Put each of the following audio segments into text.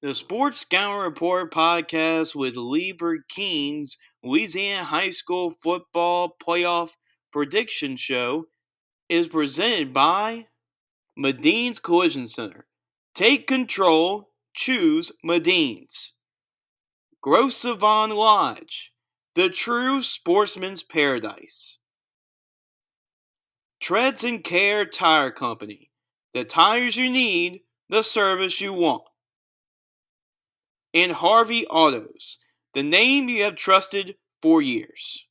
The Sports Scouting Report podcast with Lee Brecheen's Louisiana High School Football Playoff Prediction Show is presented by Medine's Collision Center. Take control, choose Medine's. Gross Savon Lodge, the true sportsman's paradise. Treads and Care Tire Company, the tires you need, the service you want. And Harvey Autos, the name you have trusted for years.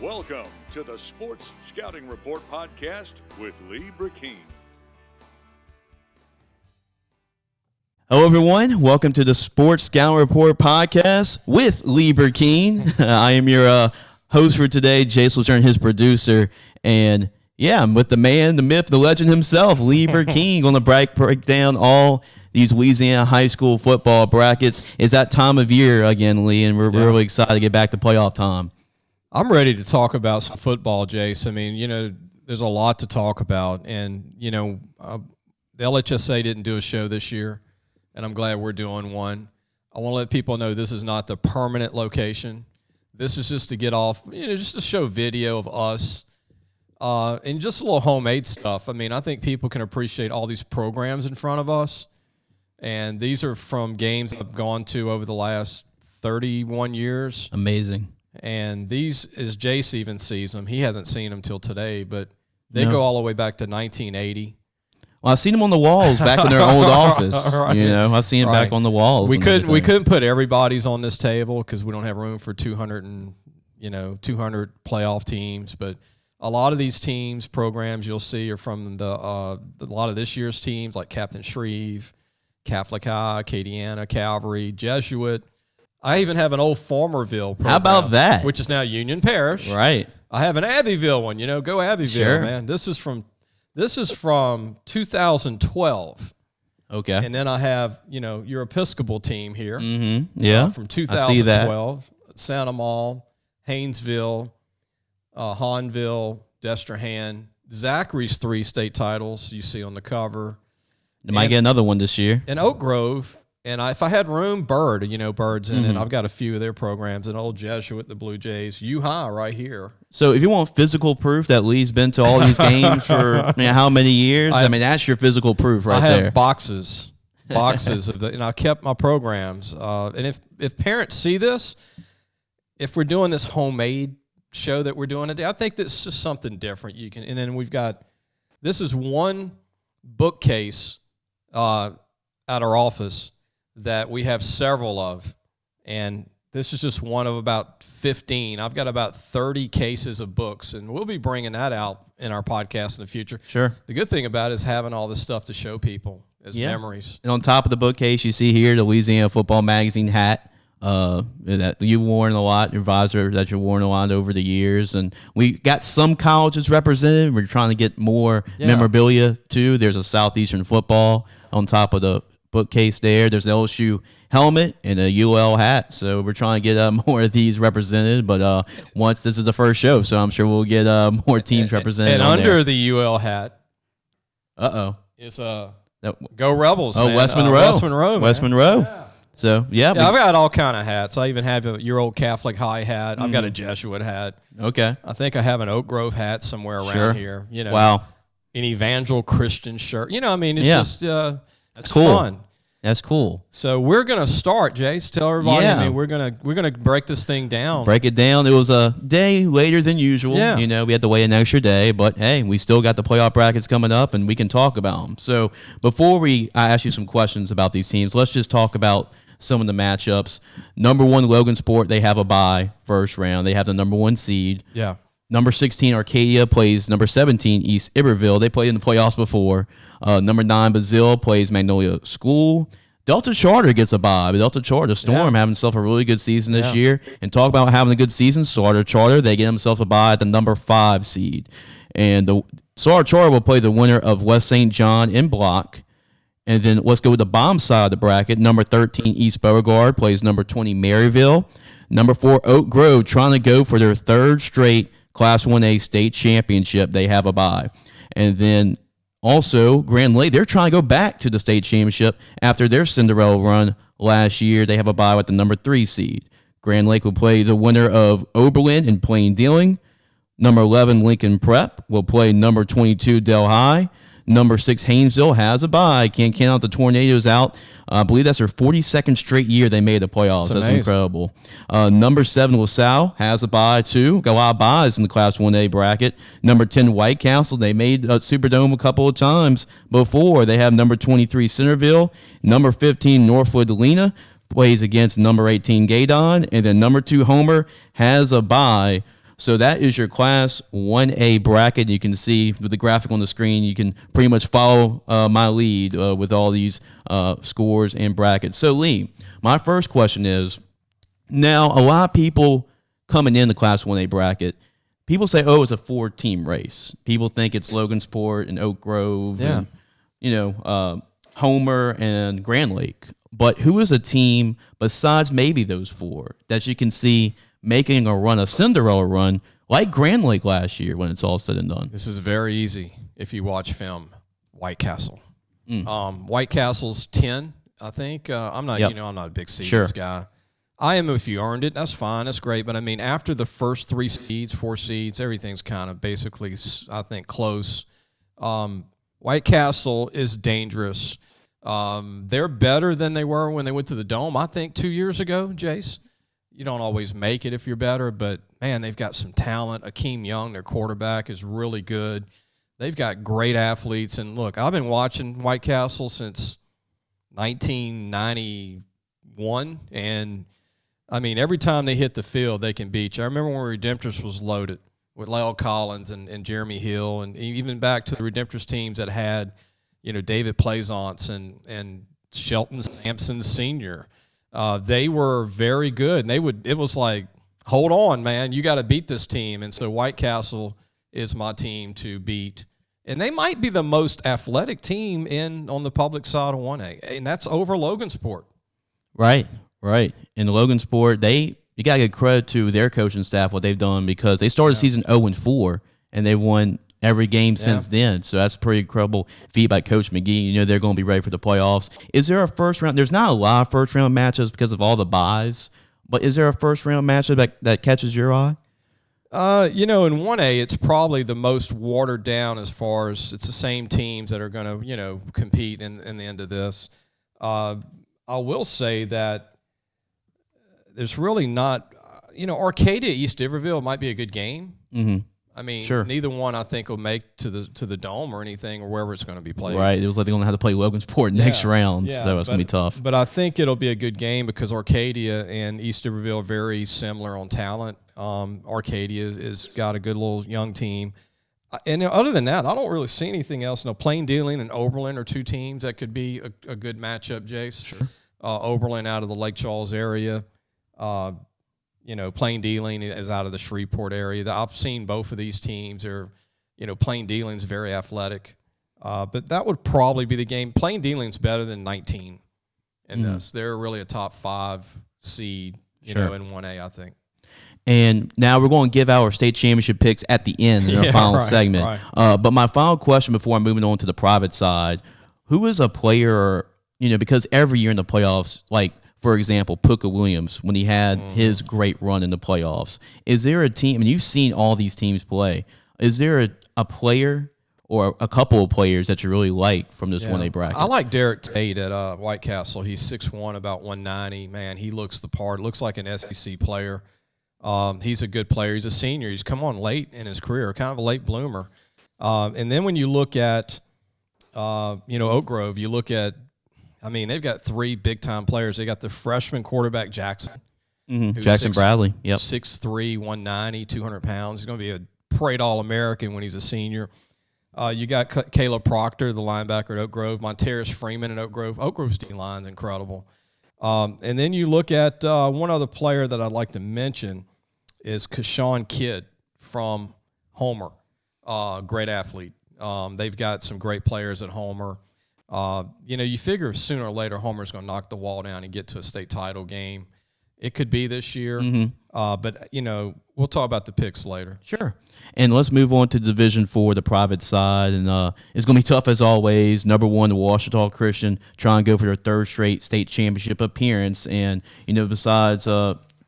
Welcome to the Sports Scouting Report podcast with Lee Brecheen. Hello, everyone. Welcome to the Sports Scouting Report podcast with Lee Brecheen. I am your host for today, Jace, LeJeune, his producer. And yeah, I'm with the man, the myth, the legend himself, Lee Brecheen, going to break down all these Louisiana high school football brackets. It's that time of year again, Lee, and we're really excited to get back to playoff time. I'm ready to talk about some football, Jace. I mean, there's a lot to talk about. And, the LHSAA didn't do a show this year, and I'm glad we're doing one. I want to let people know this is not the permanent location. This is just to get off, just to show video of us and just a little homemade stuff. I mean, I think people can appreciate all these programs in front of us. And these are from games I've gone to over the last 31 years. Amazing. And these, as Jace even sees them, he hasn't seen them till today, but they go all the way back to 1980. Well, I've seen them on the walls back in their old office. Right. I've seen them back on the walls. We couldn't put everybody's on this table because we don't have room for 200 playoff teams. But a lot of these teams, programs you'll see are from a lot of this year's teams like Captain Shreve, Catholic High, Acadiana, Calvary, Jesuit. I even have an old Farmerville program. How about that? Which is now Union Parish. Right. I have an Abbeville one. Go Abbeville, sure. Man. This is from 2012. Okay. And then I have, your Episcopal team here. Mm-hmm. Yeah. From 2012. Santa Mall, Haynesville, Hahnville, Destrehan. Zachary's 3 state titles you see on the cover. They might get another one this year. And Oak Grove. And if I had room, Bird's in it. I've got a few of their programs. An old Jesuit, the Blue Jays, U-High right here. So if you want physical proof that Lee's been to all these games for how many years? That's your physical proof right there. I have boxes of and I kept my programs. And if parents see this, if we're doing this homemade show that we're doing today, I think that's just something different. And then this is one bookcase at our office that we have several of, and this is just one of about 15. I've got about 30 cases of books, and we'll be bringing that out in our podcast in the future. Sure. The good thing about it is having all this stuff to show people as memories. And on top of the bookcase, you see here the Louisiana Football Magazine hat that you've worn a lot, your visor that you've worn a lot over the years. And we got some colleges represented. We're trying to get more memorabilia, too. There's a Southeastern football on top of the bookcase there. There's an LSU helmet and a UL hat, so we're trying to get more of these represented. But once this is the first show, so I'm sure we'll get more teams represented. And under the UL hat, is Go Rebels. Oh, man. West Monroe. West Monroe. Yeah. So I've got all kind of hats. I even have your old Catholic High hat. I've got a Jesuit hat. Okay. I think I have an Oak Grove hat somewhere around here. Wow. An Evangel Christian shirt. It's just that's cool. Fun. That's cool. So we're gonna start, Jace. Tell everybody. Yeah. We're gonna break this thing down. Break it down. It was a day later than usual. Yeah. We had to wait an extra day, but hey, we still got the playoff brackets coming up, and we can talk about them. So before I ask you some questions about these teams, let's just talk about some of the matchups. Number 1, Logan Sport. They have a bye first round. They have the number 1 seed. Yeah. Number 16, Arcadia plays number 17, East Iberville. They played in the playoffs before. Number 9, Bazille plays Magnolia School. Delta Charter gets a bye. Delta Charter, Storm, having themselves a really good season this year. And talk about having a good season. Charter, they get themselves a bye at the number 5 seed. And the Charter will play the winner of West St. John in block. And then let's go with the bottom side of the bracket. Number 13, East Beauregard plays number 20, Maryville. Number 4, Oak Grove, trying to go for their third straight Class 1A state championship. They have a bye. And then also Grand Lake, they're trying to go back to the state championship after their Cinderella run last year. They have a bye with the number 3 seed. Grand Lake will play the winner of Oberlin and Plain Dealing. Number 11, Lincoln Prep will play number 22, Del High. Number 6, Haynesville has a bye. Can't count out the Tornadoes out. I believe that's their 42nd straight year they made the playoffs. That's incredible. Number 7, LaSalle has a bye too. Got a lot of byes in the Class 1A bracket. Number 10, White Castle. They made Superdome a couple of times before. They have number 23, Centerville. Number 15, Northwood Lena plays against number 18, Gaydon. And then number 2, Homer has a bye. So that is your Class 1A bracket. You can see with the graphic on the screen, you can pretty much follow my lead with all these scores and brackets. So, Lee, my first question is, now a lot of people coming in the Class 1A bracket, people say, oh, it's a 4-team race. People think it's Logansport and Oak Grove and, Homer and Grand Lake. But who is a team besides maybe those 4 that you can see making a Cinderella run like Grand Lake last year when it's all said and done? This is very easy if you watch film. White Castle. White Castle's 10, I think. I'm not, I'm not a big seeds guy. I am if you earned it. That's fine. That's great. But I mean, after the first 3 seeds, 4 seeds, everything's kind of basically, I think, close. White Castle is dangerous. They're better than they were when they went to the Dome, I think, 2 years ago, Jace. You don't always make it if you're better, but, man, they've got some talent. Akeem Young, their quarterback, is really good. They've got great athletes. And, look, I've been watching White Castle since 1991. And, I mean, every time they hit the field, they can beat you. I remember when Redemptress was loaded with Lyle Collins and Jeremy Hill, and even back to the Redemptress teams that had, David Plaisance and Shelton Sampson Sr., they were very good, and it was like, hold on, man, you got to beat this team. And so White Castle is my team to beat. And they might be the most athletic team on the public side of 1A, and that's over Logansport. Right. In Logansport, you got to give credit to their coaching staff, what they've done, because they started season 0-4, and they've won every game since then. So that's pretty incredible feat by Coach McGee. They're going to be ready for the playoffs. Is there a first round? There's not a lot of first round matchups because of all the buys, but is there a first round matchup that catches your eye? In 1A, it's probably the most watered down as far as it's the same teams that are going to, compete in the end of this. I will say that there's really not, Arcadia East Iberville might be a good game. Mm-hmm. I mean, neither one I think will make to the Dome or anything or wherever it's going to be played. Right. It was like they're going to have to play Logansport next round, so it's going to be tough. But I think it'll be a good game because Arcadia and East Iberville are very similar on talent. Arcadia is got a good little young team. And other than that, I don't really see anything else. Plain Dealing and Oberlin are 2 teams that could be a good matchup, Jace. Sure. Oberlin out of the Lake Charles area. Plain Dealing is out of the Shreveport area. I've seen both of these teams. Plain Dealing's very athletic. But that would probably be the game. Plain Dealing's better than 19 in this. They're really a top 5 seed, in 1A, I think. And now we're going to give our state championship picks at the end in our final segment. Right. But my final question before I'm moving on to the private side, who is a player, because every year in the playoffs, like, for example, Puka Williams, when he had his great run in the playoffs, is there a team, and you've seen all these teams play, is there a player or a couple of players that you really like from this 1A bracket? I like Derek Tate at White Castle. He's 6'1", about 190. Man, he looks the part. Looks like an SEC player. He's a good player. He's a senior. He's come on late in his career, kind of a late bloomer. And then when you look at, Oak Grove, you look at, they've got 3 big-time players. They got the freshman quarterback, Jackson. Jackson Bradley. Yep. 6'3", 190, 200 pounds. He's going to be a parade All-American when he's a senior. You got Caleb Proctor, the linebacker at Oak Grove. Monteris Freeman at Oak Grove. Oak Grove's D-line's incredible. And then you look at one other player that I'd like to mention is Kashawn Kidd from Homer. Great athlete. They've got some great players at Homer. You figure sooner or later Homer's going to knock the wall down and get to a state title game. It could be this year. But, we'll talk about the picks later. Sure. And let's move on to Division IV, the private side. And it's going to be tough as always. Number one, the Ouachita Christian, trying to go for their third straight state championship appearance. And, besides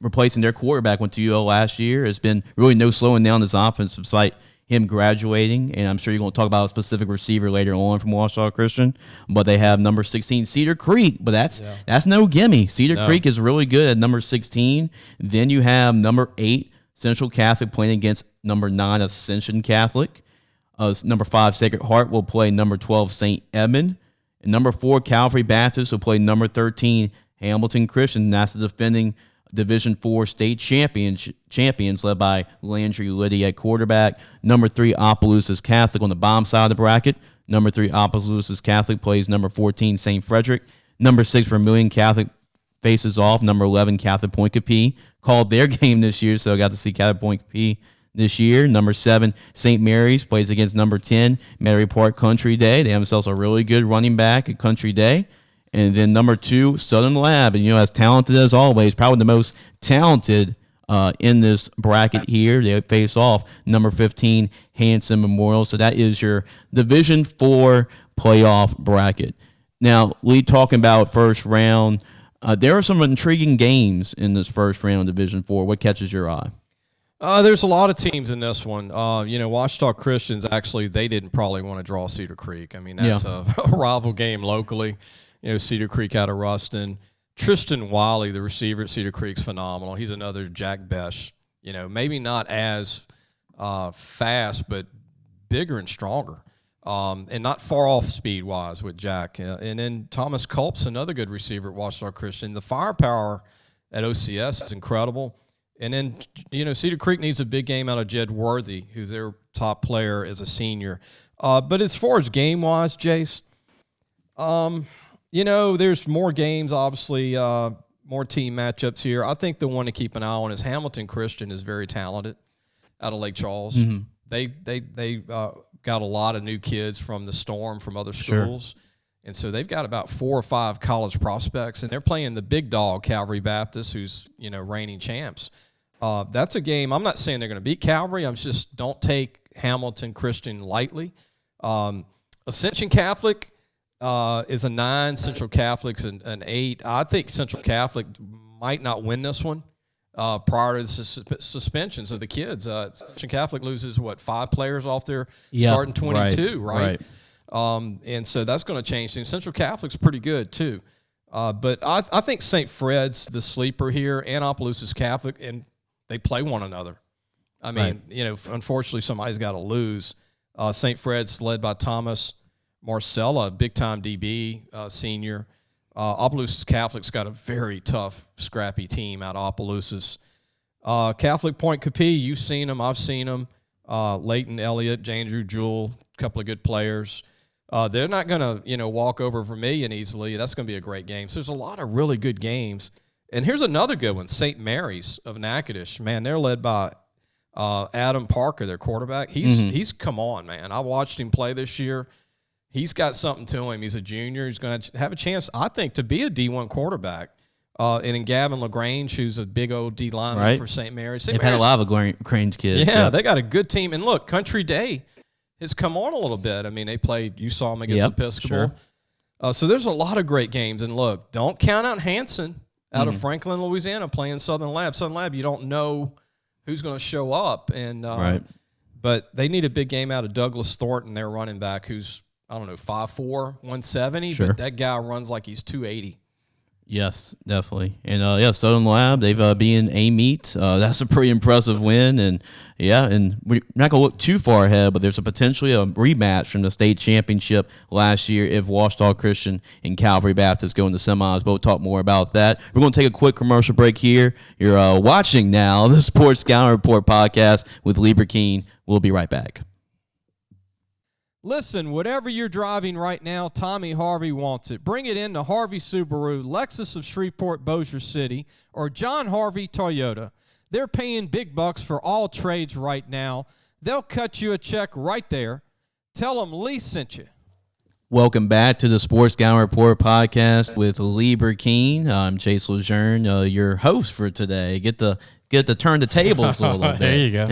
replacing their quarterback went to UL last year, there's been really no slowing down this offense despite him graduating. And I'm sure you're going to talk about a specific receiver later on from Ouachita Christian. But they have number 16, Cedar Creek. But that's no gimme. Cedar Creek is really good at number 16. Then you have number 8, Central Catholic, playing against number 9, Ascension Catholic. Number 5, Sacred Heart will play number 12, St. Edmund. And number 4, Calvary Baptist will play number 13, Hamilton Christian. And that's the defending Division IV state champions led by Landry Liddy at quarterback. Number 3, Opelousas Catholic on the bottom side of the bracket. Number 3, Opelousas Catholic plays number 14, St. Frederick. Number 6, Vermilion Catholic faces off number 11, Catholic Point Capee. Called their game this year, so I got to see Catholic Point Capee this year. Number 7, St. Mary's plays against number 10, Metairie Park Country Day. They have themselves a really good running back at Country Day. And then number 2, Southern Lab. And, as talented as always, probably the most talented in this bracket here. They face off number 15, Hanson Memorial. So that is your Division IV playoff bracket. Now, Lee, talking about first round, there are some intriguing games in this first round of Division IV. What catches your eye? There's a lot of teams in this one. Ouachita Christians, actually, they didn't probably want to draw Cedar Creek. I mean, that's a rival game locally. Cedar Creek out of Ruston. Tristan Wiley, the receiver at Cedar Creek's phenomenal. He's another Jack Besh. Maybe not as fast, but bigger and stronger. And not far off speed-wise with Jack. And then Thomas Culp's another good receiver at Ouachita Christian. The firepower at OCS is incredible. And then, Cedar Creek needs a big game out of Jed Worthy, who's their top player as a senior. But as far as game-wise, Jace, there's more games, obviously, more team matchups here. I think the one to keep an eye on is Hamilton Christian is very talented out of Lake Charles. Mm-hmm. They got a lot of new kids from the Storm, from other schools. Sure. And so they've got about 4 or 5 college prospects, and they're playing the big dog, Calvary Baptist, who's, reigning champs. That's a game. I'm not saying they're going to beat Calvary. I'm just don't take Hamilton Christian lightly. Ascension Catholic is a 9, Central Catholic's an 8. I think Central Catholic might not win this one prior to the suspensions of the kids. Ascension Catholic loses, 5 players off their starting 22, right? And so that's going to change things. Central Catholic's pretty good, too. But I think St. Fred's the sleeper here, and Opelousas Catholic, and they play one another. I mean, unfortunately, somebody's got to lose. St. Fred's led by Thomas Marcella, big-time DB, senior. Opelousas Catholic's got a very tough, scrappy team out of Opelousas. Catholic Point Capee, you've seen them. I've seen them. Leighton Elliott, Andrew Jewell, a couple of good players. They're not going to, walk over Vermilion easily. That's going to be a great game. So there's a lot of really good games. And here's another good one, St. Mary's of Natchitoches. Man, they're led by Adam Parker, their quarterback. He's come on, man. I watched him play this year. He's got something to him. He's a junior. He's going to have a chance, I think, to be a D1 quarterback. And in Gavin LaGrange, who's a big old D lineman for St. Mary's. They've had a lot of LaGrange kids. Yeah, they got a good team. And look, Country Day has come on a little bit. I mean, they played, you saw them against Episcopal. Sure. So there's a lot of great games. And look, don't count out Hanson out of Franklin, Louisiana, playing Southern Lab. Southern Lab, you don't know who's going to show up. And but they need a big game out of Douglas Thornton, their running back, who's, 5'4", 170, but that guy runs like he's 280. Yes, definitely. And, Southern Lab, they've been a meet. That's a pretty impressive win. And, and we're not going to look too far ahead, but there's potentially a rematch from the state championship last year if Ouachita Christian and Calvary Baptist go into semis. But we'll talk more about that. We're going to take a quick commercial break here. You're watching now the Sports Scouting Report podcast with Lee Brecheen. We'll be right back. Listen, whatever you're driving right now, Tommy Harvey wants it. Bring it in to Harvey Subaru, Lexus of Shreveport, Bossier City, or John Harvey Toyota. They're paying big bucks for all trades right now. They'll cut you a check right there. Tell them Lee sent you. Welcome back to the Sports Scouting Report podcast with Lee Brecheen. I'm Jace LeJeune, your host for today. Get to turn the tables a little bit. There you go.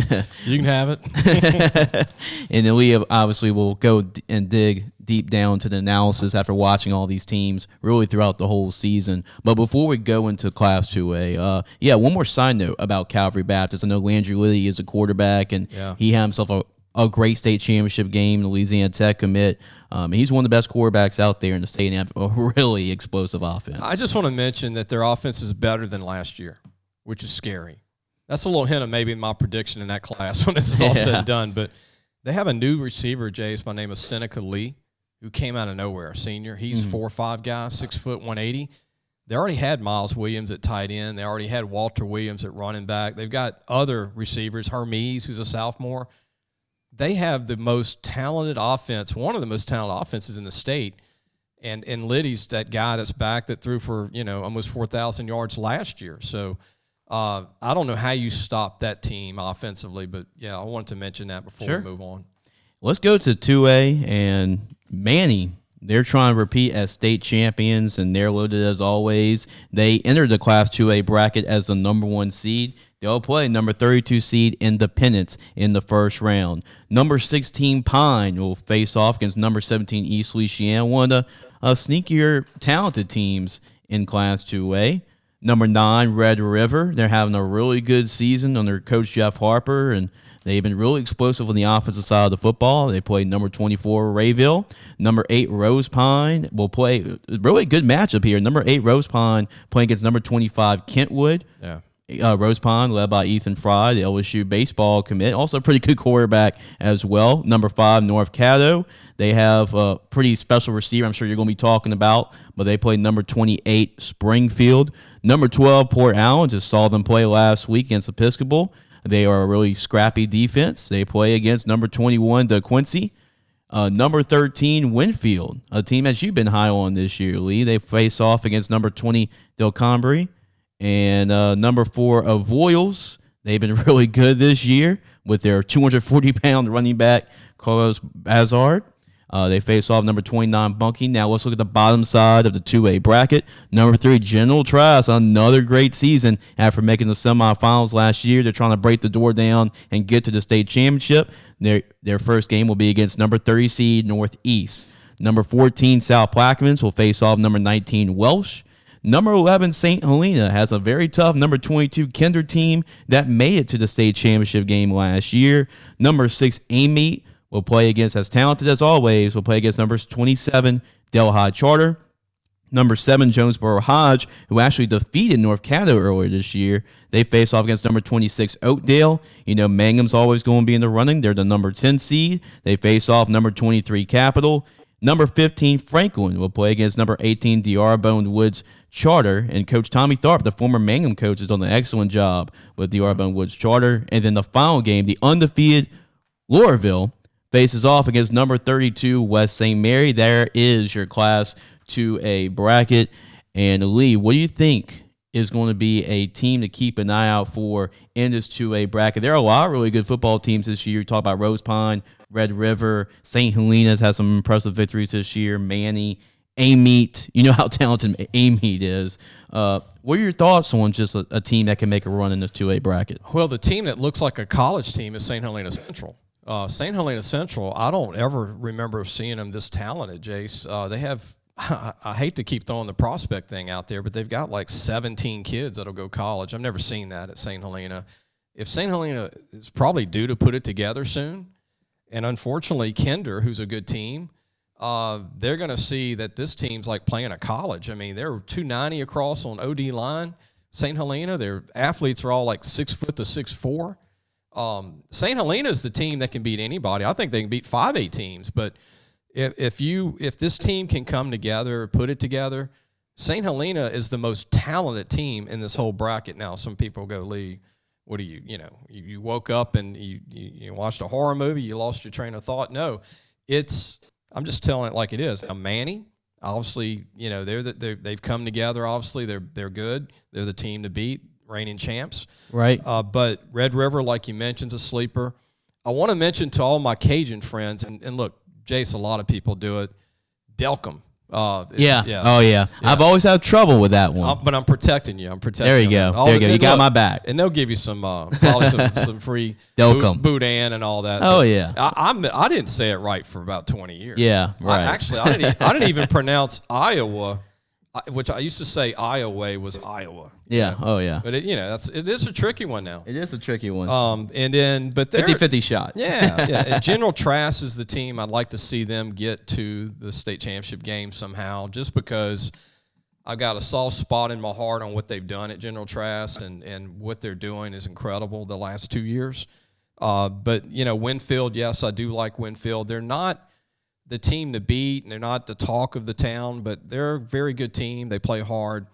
You can have it. And then we obviously will go and dig deep down to the analysis after watching all these teams really throughout the whole season. But before we go into Class 2A, one more side note about Calvary Baptist. I know Landry Liddy is a quarterback, and he had himself a great state championship game, the Louisiana Tech commit. He's one of the best quarterbacks out there in the state and have a really explosive offense. I just want to mention that their offense is better than last year, which is scary. That's a little hint of maybe my prediction in that class when this is all said and done. But they have a new receiver, Jace, by the name of Seneca Lee, who came out of nowhere, a senior. He's 4'5" guy, 6 foot, 180. They already had Miles Williams at tight end. They already had Walter Williams at running back. They've got other receivers, Hermes, who's a sophomore. They have the most talented offense, one of the most talented offenses in the state. And Liddy's that guy that's back that threw for, almost 4,000 yards last year. So I don't know how you stop that team offensively, but, I wanted to mention that before we move on. Let's go to 2A, and Manny, they're trying to repeat as state champions, and they're loaded as always. They entered the Class 2A bracket as the number 1 seed. They'll play number 32 seed Independence in the first round. Number 16 Pine will face off against number 17 East Louisiana, one of the sneakier, talented teams in Class 2A. Number 9 Red River. They're having a really good season under Coach Jeff Harper, and they've been really explosive on the offensive side of the football. They play number 24 Rayville. Number 8 Rose Pine will play a really good matchup here. Number 8 Rose Pine playing against number 25 Kentwood. Yeah. Rose Pond, led by Ethan Fry, the LSU baseball commit. Also a pretty good quarterback as well. Number 5, North Caddo. They have a pretty special receiver I'm sure you're going to be talking about, but they play number 28, Springfield. Number 12, Port Allen. Just saw them play last week against Episcopal. They are a really scrappy defense. They play against number 21, DeQuincy. Number 13, Winfield, a team that you've been high on this year, Lee. They face off against number 20, Del Cambry. And number 4, Avoyles. They've been really good this year with their 240-pound running back, Carlos Bazard. They face off number 29, Bunkie. Now let's look at the bottom side of the 2A bracket. Number 3, General Trask, another great season after making the semifinals last year. They're trying to break the door down and get to the state championship. Their first game will be against number 30 seed Northeast. Number 14, South Plaquemines will face off number 19, Welsh. Number 11, St. Helena has a very tough number 22 Kinder team that made it to the state championship game last year. Number 6, Amite will play against, as talented as always, will play against numbers 27, Delhi Charter. Number 7, Jonesboro Hodge, who actually defeated North Caddo earlier this year. They face off against number 26, Oakdale. Mangum's always going to be in the running. They're the number 10 seed. They face off number 23, Capital. Number 15, Franklin, will play against number 18, D'Arbonne Woods Charter. And Coach Tommy Tharp, the former Mangum coach, has done an excellent job with D'Arbonne Woods Charter. And then the final game, the undefeated Loreauville faces off against number 32, West St. Mary. There is your Class 2A bracket. And Lee, what do you think is going to be a team to keep an eye out for in this 2A bracket? There are a lot of really good football teams this year. You talk about Rose Pine, Red River, St. Helena's has some impressive victories this year. Manny, Amite, you know how talented Amite is. What are your thoughts on just a team that can make a run in this 2A bracket? Well, the team that looks like a college team is St. Helena Central. St. Helena Central, I don't ever remember seeing them this talented, Jace. They have, I hate to keep throwing the prospect thing out there, but they've got like 17 kids that'll go college. I've never seen that at St. Helena. If St. Helena is probably due to put it together soon, and unfortunately Kinder, who's a good team, they're going to see that this team's like playing a college. I mean, they're 290 across on OD line. St. Helena, their athletes are all like 6 foot to 6'4". St. Helena is the team that can beat anybody. I think they can beat 5A teams. But if this team can come together, put it together, St. Helena is the most talented team in this whole bracket. Now, some people go, Lee, what do you woke up and you watched a horror movie, you lost your train of thought? No, I'm just telling it like it is. Manny, obviously, they've come together. Obviously, they're good. They're the team to beat, reigning champs. Right. But Red River, like you mentioned, is a sleeper. I want to mention to all my Cajun friends, and look, Jace, a lot of people do it. Delcom. Yeah. Oh, yeah. I've always had trouble with that one. But I'm protecting you. There you go. There you go. You got my back. And they'll give you some probably some free Delcom. boudin and all that. Oh, yeah. I didn't say it right for about 20 years. Yeah, right. I didn't even pronounce Iowa, which I used to say Iowa was Iowa. Yeah. Oh, yeah. But it is a tricky one now. It is a tricky one. And then, but 50-50 shot. Yeah, yeah. And General Trask is the team. I'd like to see them get to the state championship game somehow, just because I've got a soft spot in my heart on what they've done at General Trask, and what they're doing is incredible the last 2 years. But Winfield, yes, I do like Winfield. They're not the team to beat, and they're not the talk of the town, but they're a very good team. They play hard.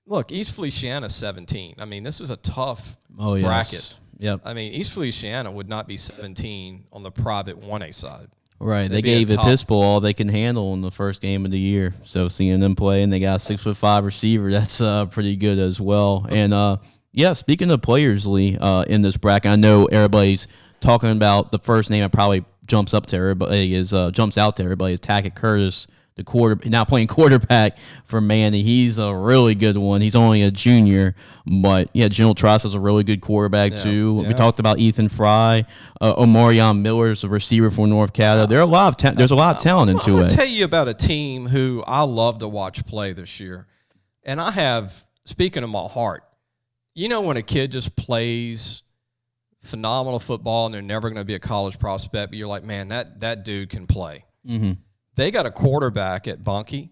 Look, East Feliciana 17. I mean, this is a tough bracket. Yep. I mean, East Feliciana would not be 17 on the private 1A side. Right. They gave Episcopal all they can handle in the first game of the year. So seeing them play, and they got a 6'5" receiver, that's pretty good as well. And speaking of players, Lee, in this bracket, I know everybody's talking about the first name that probably jumps out to everybody is Tackett Curtis, the now playing quarterback for Manny. He's a really good one. He's only a junior, but General Trask is a really good quarterback too. Yeah. We talked about Ethan Fry, Omarion Miller is a receiver for North Canada. There's a lot of talent into it. I'll tell you about a team who I love to watch play this year, and I have, speaking of my heart, when a kid just plays phenomenal football and they're never going to be a college prospect, but you're like, man, that dude can play. Mm-hmm. They got a quarterback at Bunkie.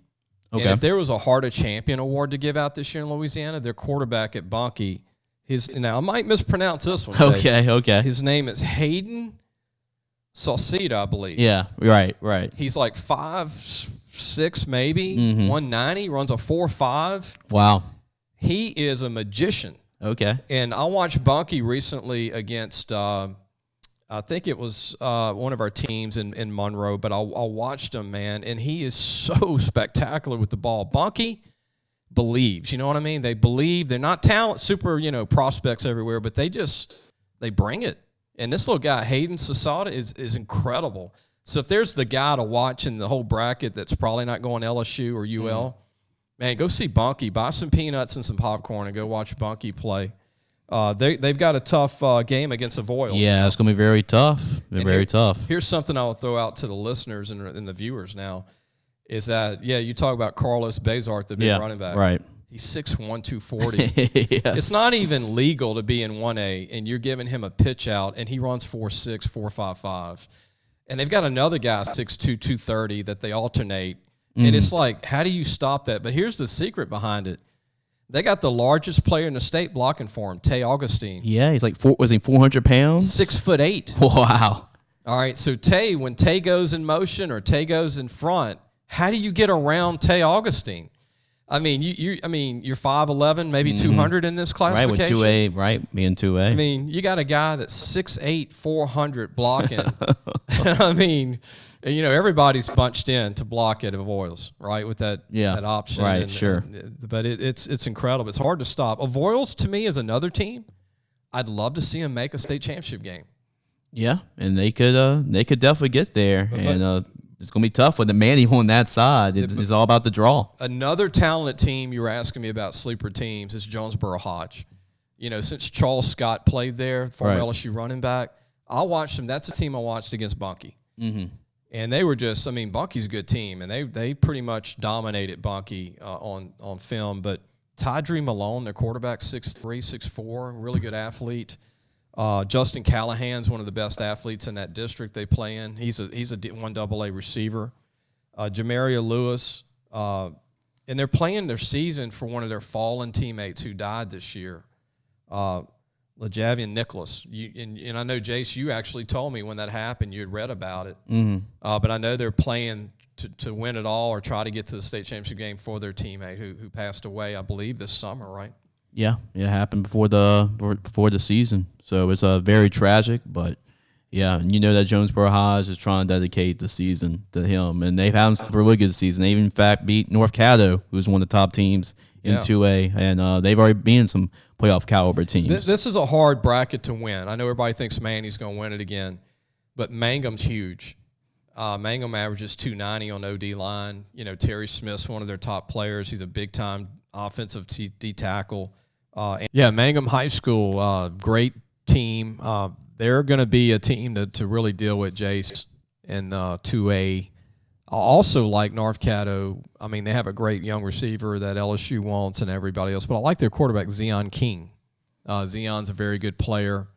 Okay. And if there was a Heart of Champion award to give out this year in Louisiana, their quarterback at Bunkie, now I might mispronounce this one. Okay. His name is Hayden Sauceda, I believe. Yeah, right. He's like 5'6", maybe, 190, runs a 4.5. Wow. He is a magician. Okay. And I watched Bunkie recently against I think it was one of our teams in Monroe, but I watched him, man, and he is so spectacular with the ball. Bunkie believes, you know what I mean? They believe. They're not super prospects everywhere, but they bring it. And this little guy, Hayden Sauceda, is incredible. So if there's the guy to watch in the whole bracket that's probably not going LSU or UL, man, go see Bunkie. Buy some peanuts and some popcorn and go watch Bunkie play. They've got a tough game against the Voiles. Yeah, it's going to be very tough. Very tough. Here's something I'll throw out to the listeners and the viewers now, is that, you talk about Carlos Bazart, the big running back. Right. He's 6'1", 240. Yes. It's not even legal to be in 1A, and you're giving him a pitch out, and he runs 4.6, 4.55. And they've got another guy, 6'2", 230, that they alternate. And it's like, how do you stop that? But here's the secret behind it. They got the largest player in the state blocking for him, Tay Augustine. Yeah, he's like 400 pounds? 6'8". Wow. All right, so when Tay goes in motion or Tay goes in front, how do you get around Tay Augustine? I mean, you're 5'11", maybe 200 in this classification. Right, with 2A, right, being 2A. I mean, you got a guy that's 6'8", 400 blocking. I mean, everybody's bunched in to block at Avoyles, right, with that option. Right, sure. But it's incredible. It's hard to stop. Avoyles, to me, is another team. I'd love to see them make a state championship game. Yeah, and they could definitely get there. And it's going to be tough with the Manny on that side. It's all about the draw. Another talented team you were asking me about, sleeper teams, is Jonesboro Hodge. Since Charles Scott played there, former LSU running back, I watched them. That's a team I watched against Bunkie. Mm-hmm. And they were Bunkie's a good team, and they pretty much dominated Bunkie on film. But Tydree Malone, their quarterback, 6'3", 6'4", really good athlete. Justin Callahan's one of the best athletes in that district they play in. He's a 1AA receiver. Jamaria Lewis, and they're playing their season for one of their fallen teammates who died this year, LeJavian Nicholas. And I know, Jace, you actually told me when that happened, you had read about it. Mm-hmm. But I know they're playing to win it all or try to get to the state championship game for their teammate who passed away, I believe, this summer, right? Yeah, it happened before the season. So it's very tragic, but yeah, and that Jonesboro Hodge is trying to dedicate the season to him, and they've had a really good season. They even, in fact, beat North Caddo, who's one of the top teams in 2A, and they've already been some playoff caliber teams. This is a hard bracket to win. I know everybody thinks Manny's going to win it again, but Mangum's huge. Mangum averages 290 on OD line. You know, Terry Smith's one of their top players. He's a big-time offensive D tackle. Mangum High School, great team. They're going to be a team to really deal with, Jace, in 2A. I also like North Caddo. I mean, they have a great young receiver that LSU wants and everybody else, but I like their quarterback, Zion King. Zion's a very good player.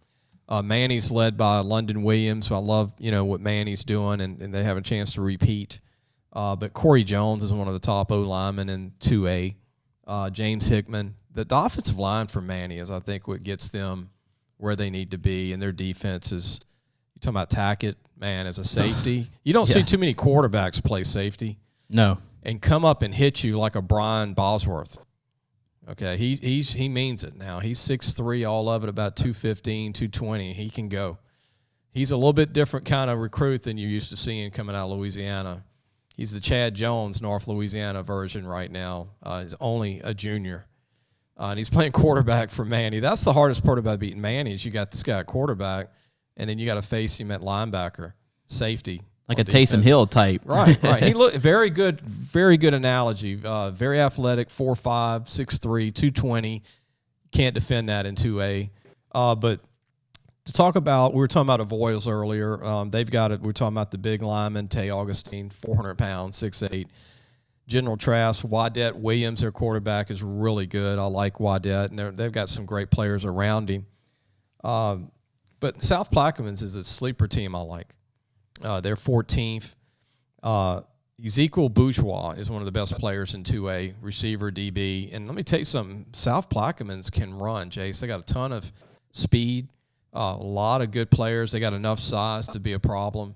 Manny's led by London Williams, so I love, what Manny's doing, and they have a chance to repeat. But Corey Jones is one of the top O-linemen in 2A. James Hickman. The offensive line for Manny is, I think, what gets them where they need to be, and their defense is, you talking about Tackett, man, as a safety. You don't see too many quarterbacks play safety. No. And come up and hit you like a Brian Bosworth. Okay, he means it now. He's 6'3", all of it, about 215, 220. He can go. He's a little bit different kind of recruit than you're used to seeing coming out of Louisiana. He's the Chad Jones, North Louisiana version right now. He's only a junior. And he's playing quarterback for Manny. That's the hardest part about beating Manny is you got this guy at quarterback, and then you got to face him at linebacker, safety. Like a Taysom Hill type. Right. He looked very good analogy. Very athletic, 4'5", 6'3", 220. Can't defend that in 2A. But to talk about, we were talking about Avoyles earlier. They've got it. We were talking about the big lineman, Tay Augustine, 400 pounds, 6'8". General Trask, Wadette Williams, their quarterback, is really good. I like Wadette, and they've got some great players around him. But South Plaquemines is a sleeper team I like. They're 14th. Ezekiel Bourgeois is one of the best players in 2A, receiver, DB. And let me tell you something, South Plaquemines can run, Jace. They got a ton of speed, a lot of good players. They got enough size to be a problem.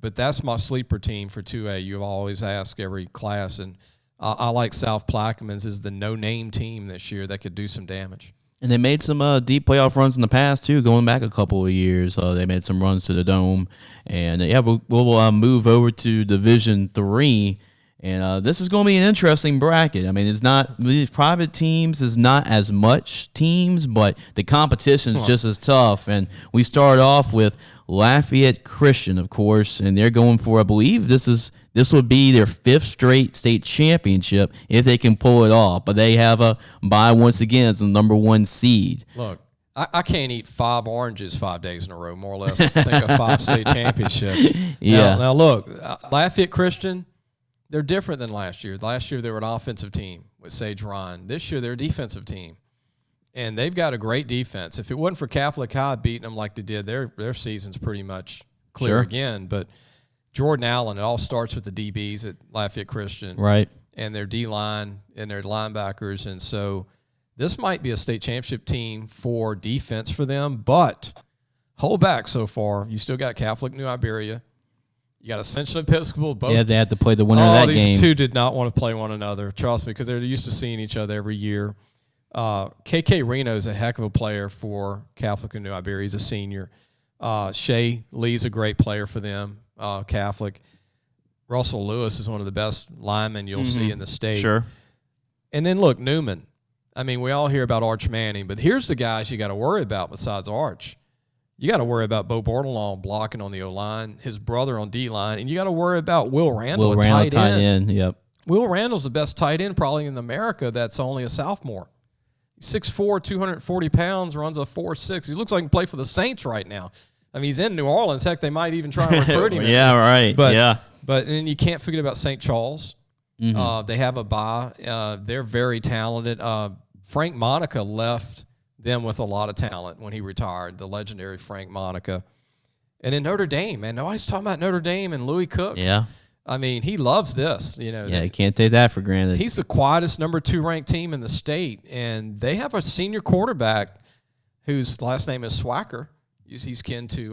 But that's my sleeper team for 2A. You always ask every class. And I like South Plaquemines as the no-name team this year that could do some damage. And they made some deep playoff runs in the past, too, going back a couple of years. They made some runs to the Dome. And, we'll move over to Division III. And this is going to be an interesting bracket. I mean, it's not – these private teams is not as much teams, but the competition is just as tough. And we start off with Lafayette Christian, of course, and they're going for, I believe this would be their 5th straight state championship if they can pull it off. But they have a bye once again as the number 1 seed. Look, I can't eat 5 oranges 5 days in a row, more or less. Think of 5 state championships. Yeah. Now look, Lafayette Christian, they're different than last year. Last year they were an offensive team with Sage Ryan. This year they're a defensive team. And they've got a great defense. If it wasn't for Catholic High beating them like they did, their season's pretty much clear again. But Jordan Allen, it all starts with the DBs at Lafayette Christian. Right. And their D-line and their linebackers. And so this might be a state championship team for defense for them. But hold back so far. You still got Catholic New Iberia. You got Ascension Episcopal. Both. Yeah, they had to play the winner of that game. These two did not want to play one another, trust me, because they're used to seeing each other every year. KK Reno is a heck of a player for Catholic and New Iberia. He's a senior. Shay Lee's a great player for them, Catholic. Russell Lewis is one of the best linemen you'll see in the state. Sure. And then, look, Newman. I mean, we all hear about Arch Manning, but here's the guys you got to worry about besides Arch. You got to worry about Bo Bordelon blocking on the O-line, his brother on D-line, and you got to worry about Will Randall, tight end. Yep. Will Randall's the best tight end probably in America that's only a sophomore. 6'4", 240 pounds, runs a 4.6. He looks like he can play for the Saints right now. I mean, he's in New Orleans. Heck, they might even try and recruit him. Yeah, right. But then you can't forget about St. Charles. They have a bye. They're very talented. Frank Monica left them with a lot of talent when he retired, the legendary Frank Monica. And in Notre Dame, man, nobody's talking about Notre Dame and Louis Cook. Yeah. I mean, he loves this. Yeah, you can't take that for granted. He's the quietest number 2 ranked team in the state, and they have a senior quarterback whose last name is Swacker. He's kin to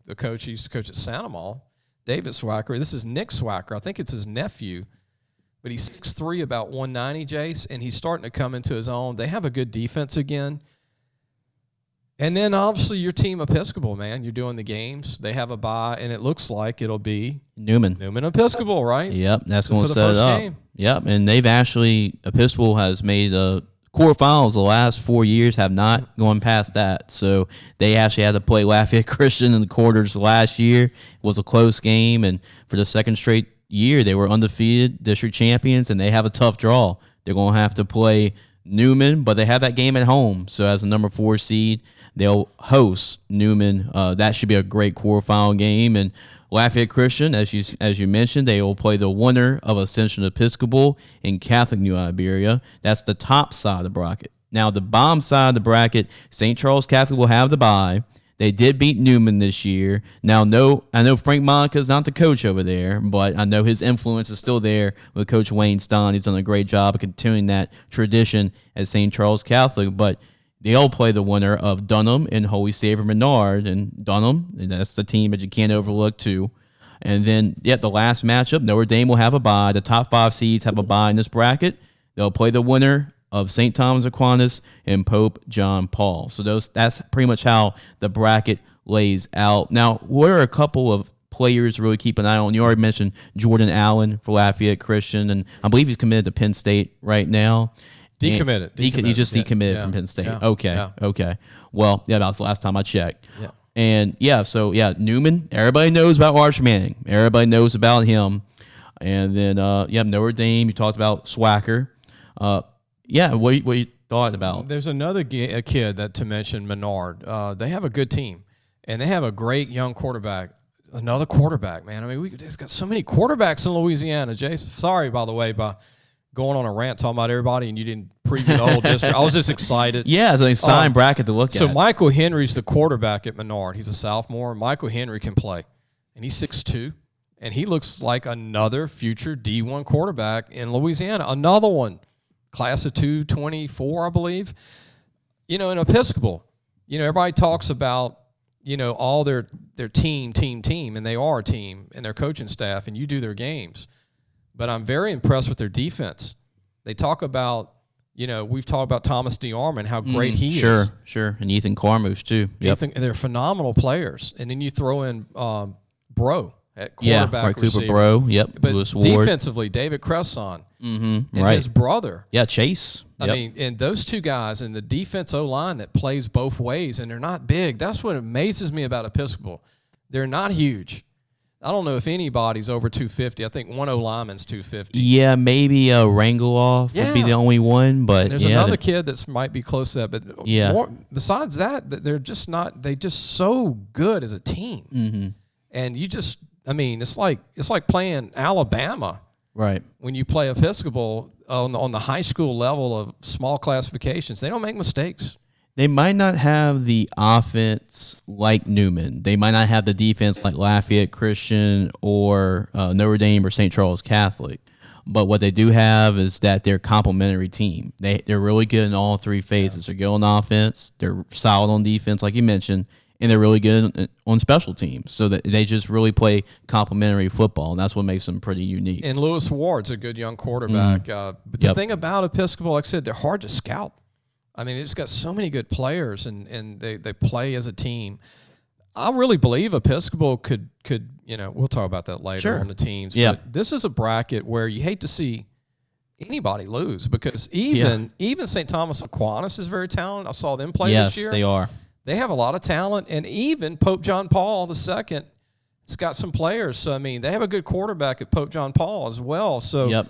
the coach who used to coach at Santa Maria, David Swacker. This is Nick Swacker. I think it's his nephew. But he's 6'3", about 190, Jace, and he's starting to come into his own. They have a good defense again. And then, obviously, your team Episcopal, man. You're doing the games. They have a bye, and it looks like it'll be Newman Episcopal, right? Yep, that's going to set it up. Game. Yep, and they've actually – Episcopal has made quarterfinals the last 4 years have not gone past that. So they actually had to play Lafayette Christian in the quarters last year. It was a close game, and for the second straight year, they were undefeated district champions, and they have a tough draw. They're going to have to play Newman, but they have that game at home. So as a number 4 seed, they'll host Newman. That should be a great quarterfinal game. And Lafayette Christian, as you mentioned, they will play the winner of Ascension Episcopal and Catholic New Iberia. That's the top side of the bracket. Now, the bottom side of the bracket, St. Charles Catholic will have the bye. They did beat Newman this year. Now, I know Frank Monica is not the coach over there, but I know his influence is still there with Coach Wayne Stein. He's done a great job of continuing that tradition at St. Charles Catholic. But they'll play the winner of Dunham and Holy Savior Menard. And Dunham, and that's the team that you can't overlook, too. And then, the last matchup, Notre Dame will have a bye. The top 5 seeds have a bye in this bracket. They'll play the winner of St. Thomas Aquinas and Pope John Paul. So that's pretty much how the bracket lays out. Now, what are a couple of players to really keep an eye on? You already mentioned Jordan Allen for Lafayette Christian, and I believe he's committed to Penn State right now. Decommitted. He just decommitted from Penn State. Yeah. Okay. Well, that was the last time I checked. Yeah. And Newman, everybody knows about Arch Manning. Everybody knows about him. And then, Notre Dame, you talked about Swacker. What you thought about? There's another kid that to mention, Menard. They have a good team, and they have a great young quarterback. Another quarterback, man. I mean, we've got so many quarterbacks in Louisiana, Jason. Sorry, by the way, by going on a rant talking about everybody, and you didn't preview the whole district. I was just excited. Yeah, it's an exciting bracket to look at. So Michael Henry's the quarterback at Menard. He's a sophomore. Michael Henry can play, and he's 6'2", and he looks like another future D1 quarterback in Louisiana. Another one. Class of 224, I believe. In Episcopal, everybody talks about, all their team, and they are a team, and their coaching staff, and you do their games. But I'm very impressed with their defense. They talk about, we've talked about Thomas DeArmond, how great he is. Sure. And Ethan Carmouche, too. Yep. They're phenomenal players. And then you throw in Bro at quarterback receiver. Cooper Bro. Yep. But Lewis Ward. Defensively, David Cresson. And his brother. Yeah, Chase. Yep. I mean, and those two guys and the defense O-line that plays both ways, and they're not big. That's what amazes me about Episcopal. They're not huge. I don't know if anybody's over 250. I think one O-lineman's 250. Yeah, maybe Rangaloff would be the only one. But and there's another kid that might be close to that. But besides that, they're just not – they just so good as a team. Mm-hmm. And you just – I mean, it's like playing Alabama. Right. When you play Episcopal on the high school level of small classifications, they don't make mistakes. They might not have the offense like Newman. They might not have the defense like Lafayette Christian or Notre Dame or St. Charles Catholic. But what they do have is that they're a complementary team. They're really good in all 3 phases. They're good on offense. They're solid on defense, like you mentioned. And they're really good on special teams. So that they just really play complementary football, and that's what makes them pretty unique. And Lewis Ward's a good young quarterback. But the thing about Episcopal, like I said, they're hard to scout. I mean, it's got so many good players, and they play as a team. I really believe Episcopal could we'll talk about that later on the teams. Yeah. But this is a bracket where you hate to see anybody lose because even St. Thomas Aquinas is very talented. I saw them play this year. Yes, they are. They have a lot of talent, and even Pope John Paul II has got some players. So, I mean, they have a good quarterback at Pope John Paul as well. So, and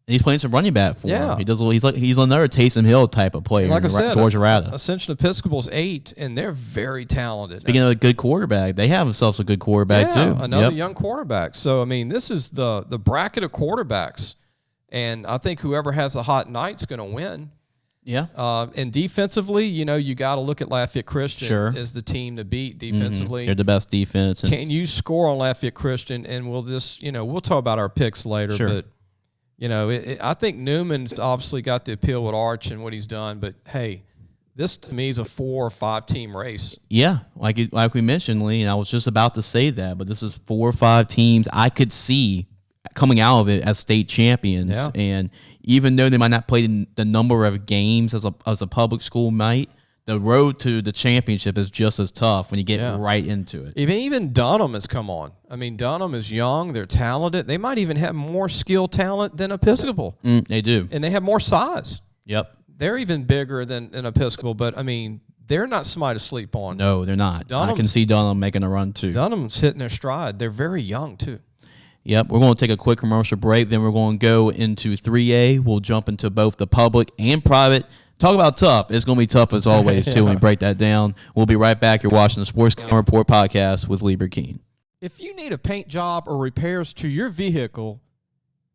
he's playing some running back for him. He's another Taysom Hill type of player. Like I said, Georgia Rada. Ascension Episcopal's 8, and they're very talented. Speaking of a good quarterback, they have themselves a good quarterback too. Another young quarterback. So, I mean, this is the bracket of quarterbacks, and I think whoever has the hot night's going to win. Yeah. And defensively, you got to look at Lafayette Christian as the team to beat defensively. They're the best defense. Can you score on Lafayette Christian? And will this, we'll talk about our picks later. Sure. But, I think Newman's obviously got the appeal with Arch and what he's done. But, hey, this to me is a 4 or 5 team race. Yeah. Like we mentioned, Lee, and I was just about to say that. But this is 4 or 5 teams I could see coming out of it as state champions. Yeah. And even though they might not play the number of games as a public school might, the road to the championship is just as tough when you get right into it. Even Dunham has come on. I mean, Dunham is young. They're talented. They might even have more skill talent than Episcopal. They do. And they have more size. Yep. they're even bigger than Episcopal, but I mean, they're not somebody to sleep on. No, they're not. I can see Dunham making a run too. Dunham's hitting their stride. They're very young too. Yep, we're going to take a quick commercial break. Then we're going to go into 3A. We'll jump into both the public and private. Talk about tough. It's going to be tough as always, too, when we break that down. We'll be right back. You're watching the Sports Scouting Report podcast with Lee Brecheen. If you need a paint job or repairs to your vehicle,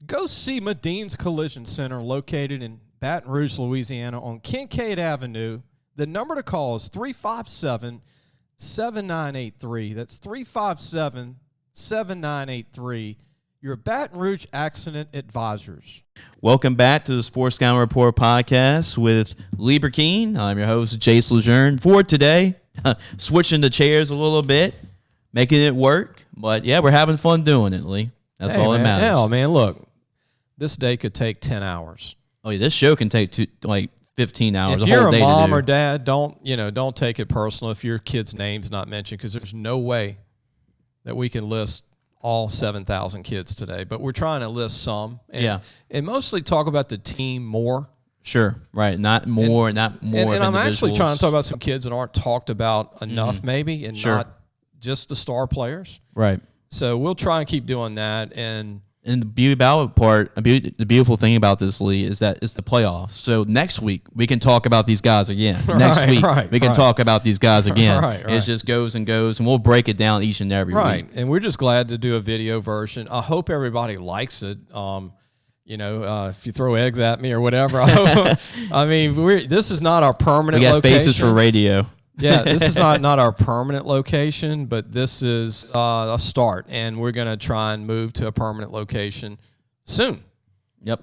go see Medine's Collision Center located in Baton Rouge, Louisiana on Kincaid Avenue. The number to call is 357-7983. That's 357-7983. Your Baton Rouge Accident Advisors. Welcome back to the Sports Scouting Report podcast with Lee Brecheen. I'm your host, Jace LeJeune. For today, switching the chairs a little bit, making it work. But, yeah, we're having fun doing it, Lee. That's all that matters. Hell, man, look, this day could take 10 hours. Oh, yeah, this show can take 15 hours, if a whole you're day a to mom do. or dad, don't take it personal if your kid's name's not mentioned, because there's no way that we can list all 7,000 kids today. But we're trying to list some, and mostly talk about the team more. Sure, right. Not more. And I'm actually trying to talk about some kids that aren't talked about enough, maybe, and not just the star players. Right. So we'll try and keep doing that. And the the beautiful thing about this, Lee, is that it's the playoffs. So next week we can talk about these guys again. Next week we can talk about these guys again. It just goes and goes, and we'll break it down each and every week. And we're just glad to do a video version. I hope everybody likes it. If you throw eggs at me or whatever, I mean, this is not our permanent location. We got faces for radio. Yeah, this is not our permanent location, but this is a start, and we're going to try and move to a permanent location soon. Yep.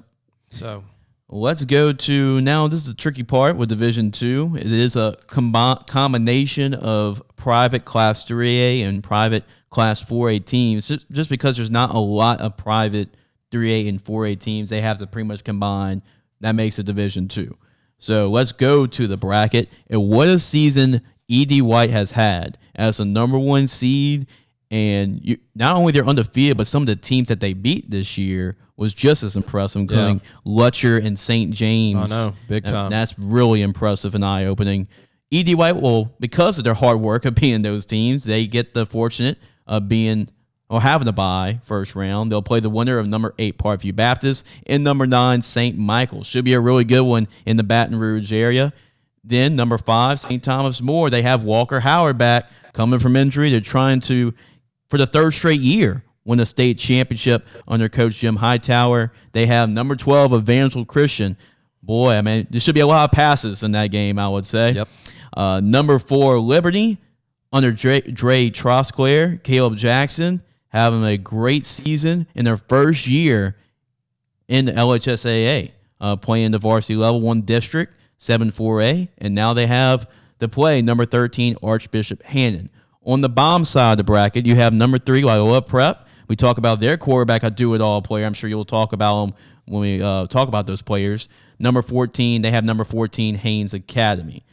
So let's go to now. This is the tricky part with Division II. It is a combination of private Class 3A and private Class 4A teams. Just because there's not a lot of private 3A and 4A teams, they have to pretty much combine. That makes it Division II. So let's go to the bracket. And what a season E.D. White has had as the number one seed. And not only they're undefeated, but some of the teams that they beat this year was just as impressive, including Lutcher and St. James. I know, big time. That's really impressive and eye-opening. E.D. White, well, because of their hard work of being those teams, they get the fortunate of having a bye first round. They'll play the winner of number 8 Parkview Baptist and number 9 St. Michael. Should be a really good one in the Baton Rouge area. Then number 5 St. Thomas More. They have Walker Howard back coming from injury. They're trying to, for the third straight year, win the state championship under Coach Jim Hightower. They have number 12 Evangel Christian. Boy, I mean, there should be a lot of passes in that game, I would say. Yep. Number 4 Liberty under Dre Trosclair, Caleb Jackson, having a great season in their first year in the LHSAA, playing the varsity level 1 district, 7-4A, and now they have to play number 13 Archbishop Hannon. On the bomb side of the bracket, you have number 3 Loyola Prep. We talk about their quarterback, a do-it-all player. I'm sure you'll talk about them when we talk about those players. Number 14, they have number 14 Haynes Academy.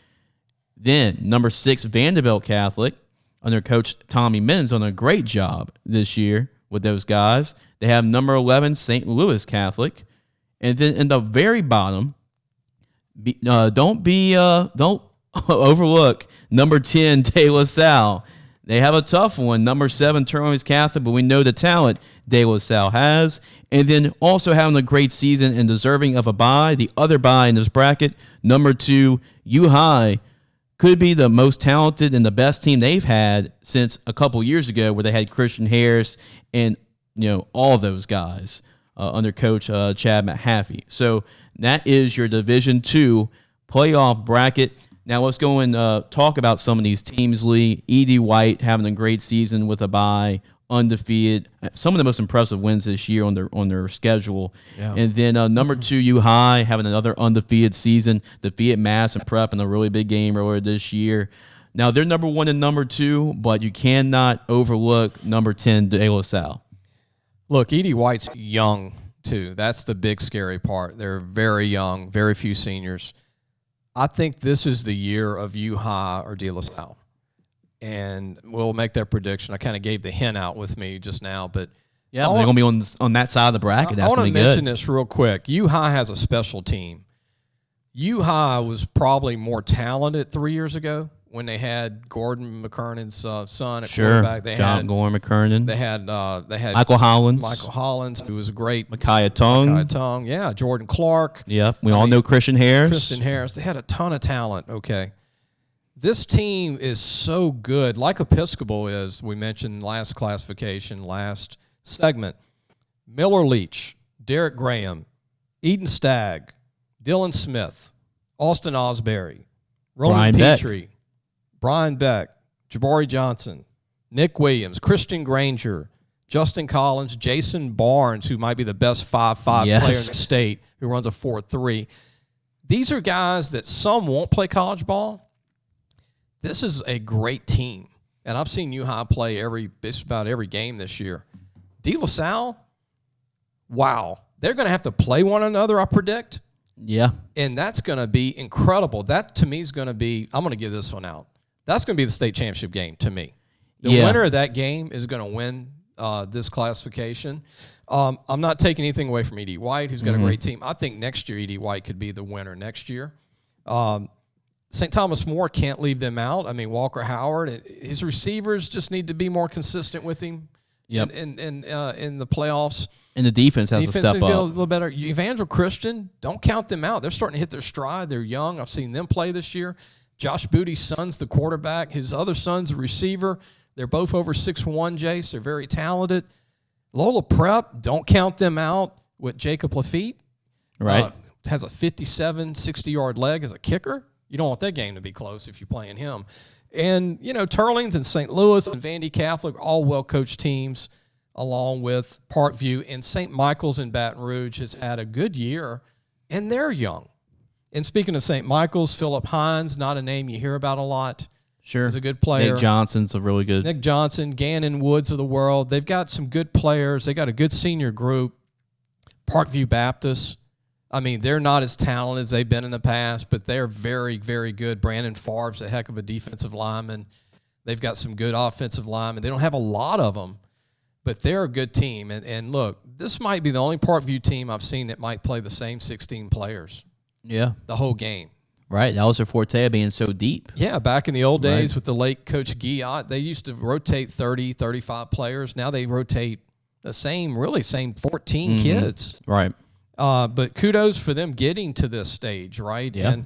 Then number 6 Vanderbilt Catholic, under Coach Tommy Men's, on a great job this year with those guys. They have number 11 St. Louis Catholic, and then in the very bottom, don't overlook number 10 De La Salle. They have a tough one, number 7 Turner's Catholic, but we know the talent De La Salle has. And then also having a great season and deserving of a bye, the other bye in this bracket, number 2 U High. Could be the most talented and the best team they've had since a couple years ago, where they had Christian Harris and all those guys under Coach Chad Mahaffey. So that is your Division II playoff bracket. Now let's go and talk about some of these teams, Lee. E.D. White having a great season with a bye, undefeated. Some of the most impressive wins this year on their schedule. Yeah. And then number 2 U High having another undefeated season. Defeated Mass and Prep in a really big game earlier this year. Now they're number 1 and number 2, but you cannot overlook number 10 De La Salle. Look, E.D. White's young too. That's the big scary part. They're very young, very few seniors. I think this is the year of U High or De La Salle. And we'll make that prediction. I kind of gave the hint out with me just now, but they're going to be on that side of the bracket. That's I want to mention this real quick. U High has a special team. U High was probably more talented 3 years ago when they had Gordon McKernan's son at quarterback. They John had Gordon McKernan. They had Michael Hollins. Michael Hollins, who was a great. Micaiah Tongue. Yeah. Jordan Clark. Yeah. We all know Christian Harris. Christian Harris. They had a ton of talent. Okay. This team is so good, like Episcopal is. We mentioned last classification, last segment. Miller Leach, Derek Graham, Eden Stagg, Dylan Smith, Austin Osbury, Roman Petrie, Brian Beck, Jabari Johnson, Nick Williams, Christian Granger, Justin Collins, Jason Barnes, who might be the best 5'5" player in the state, who runs a 4.3. These are guys that some won't play college ball. This is a great team, and I've seen U High play just about every game this year. De La Salle, wow, they're going to have to play one another, I predict. Yeah, and that's going to be incredible. That to me is going to be. I'm going to give this one out. That's going to be the state championship game to me. The winner of that game is going to win this classification. I'm not taking anything away from E.D. White, who's got a great team. I think next year E.D. White could be the winner next year. St. Thomas More can't leave them out. I mean, Walker Howard, his receivers just need to be more consistent with him in the playoffs. And the defense has to step up. A little better. Evangel Christian, don't count them out. They're starting to hit their stride. They're young. I've seen them play this year. Josh Booty's son's the quarterback. His other son's a receiver. They're both over 6'1", Jace. They're very talented. Lola Prep, don't count them out with Jacob Lafitte. Right. Has a 57, 60-yard leg as a kicker. You don't want that game to be close if you're playing him. And, Turlings and St. Louis and Vandy Catholic, all well-coached teams, along with Parkview. And St. Michael's in Baton Rouge has had a good year, and they're young. And speaking of St. Michael's, Philip Hines, not a name you hear about a lot. Sure. He's a good player. Nick Johnson's a really good. Nick Johnson, Gannon Woods of the world. They've got some good players. They got a good senior group. Parkview Baptist. I mean, they're not as talented as they've been in the past, but they're very, very good. Brandon Favre's a heck of a defensive lineman. They've got some good offensive linemen. They don't have a lot of them, but they're a good team. And look, this might be the only Parkview team I've seen that might play the same 16 players. Yeah. The whole game. Right. That was their forte, being so deep. Yeah, back in the old days with the late Coach Guillot, they used to rotate 30, 35 players. Now they rotate the same 14 kids. Right. But kudos for them getting to this stage, right? Yeah.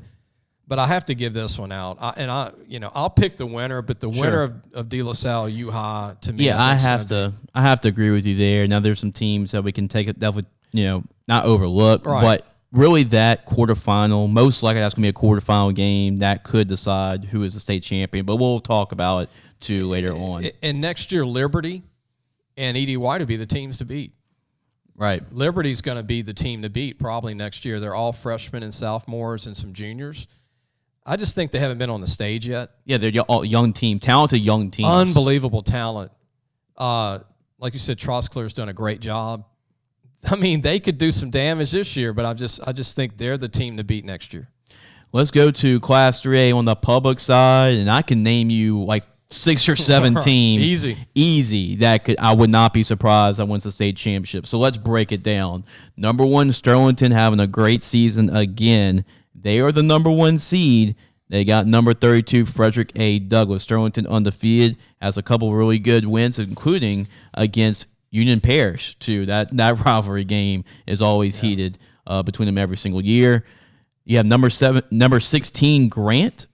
But I have to give this one out. I'll pick the winner, but the winner of De La Salle U High to me. Yeah, I have to agree with you there. Now there's some teams that we can take it that would not overlook, but really that quarterfinal, most likely that's gonna be a quarterfinal game that could decide who is the state champion. But we'll talk about it too later on. And next year, Liberty and E.D. White will be the teams to beat. Right. Liberty's going to be the team to beat probably next year. They're all freshmen and sophomores and some juniors. I just think they haven't been on the stage yet. Yeah, they're all young team, talented young teams. Unbelievable talent. Like you said, Troscler's done a great job. I mean, they could do some damage this year, but I just think they're the team to beat next year. Let's go to Class 3A on the public side, and I can name you like 6 or 7 teams. Easy. I would not be surprised that wins the state championship. So let's break it down. Number 1, Sterlington having a great season again. They are the number 1 seed. They got number 32, Frederick A. Douglass. Sterlington undefeated, has a couple really good wins, including against Union Parish, too. That rivalry game is always heated between them every single year. You have number 16, Grant,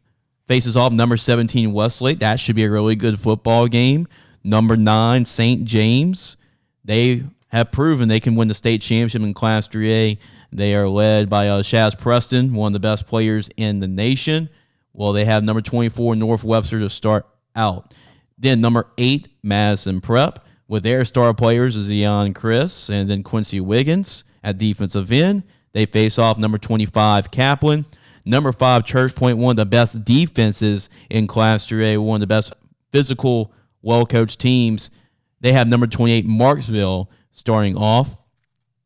faces off number 17, Westlake. That should be a really good football game. Number 9, St. James. They have proven they can win the state championship in Class 3A. They are led by Shaz Preston, one of the best players in the nation. Well, they have number 24, North Webster, to start out. Then number 8, Madison Prep, with their star players is Ian Chris and then Quincy Wiggins at defensive end. They face off number 25, Kaplan. Number 5, Church Point, one of the best defenses in Class 3A, one of the best physical, well-coached teams. They have number 28, Marksville, starting off.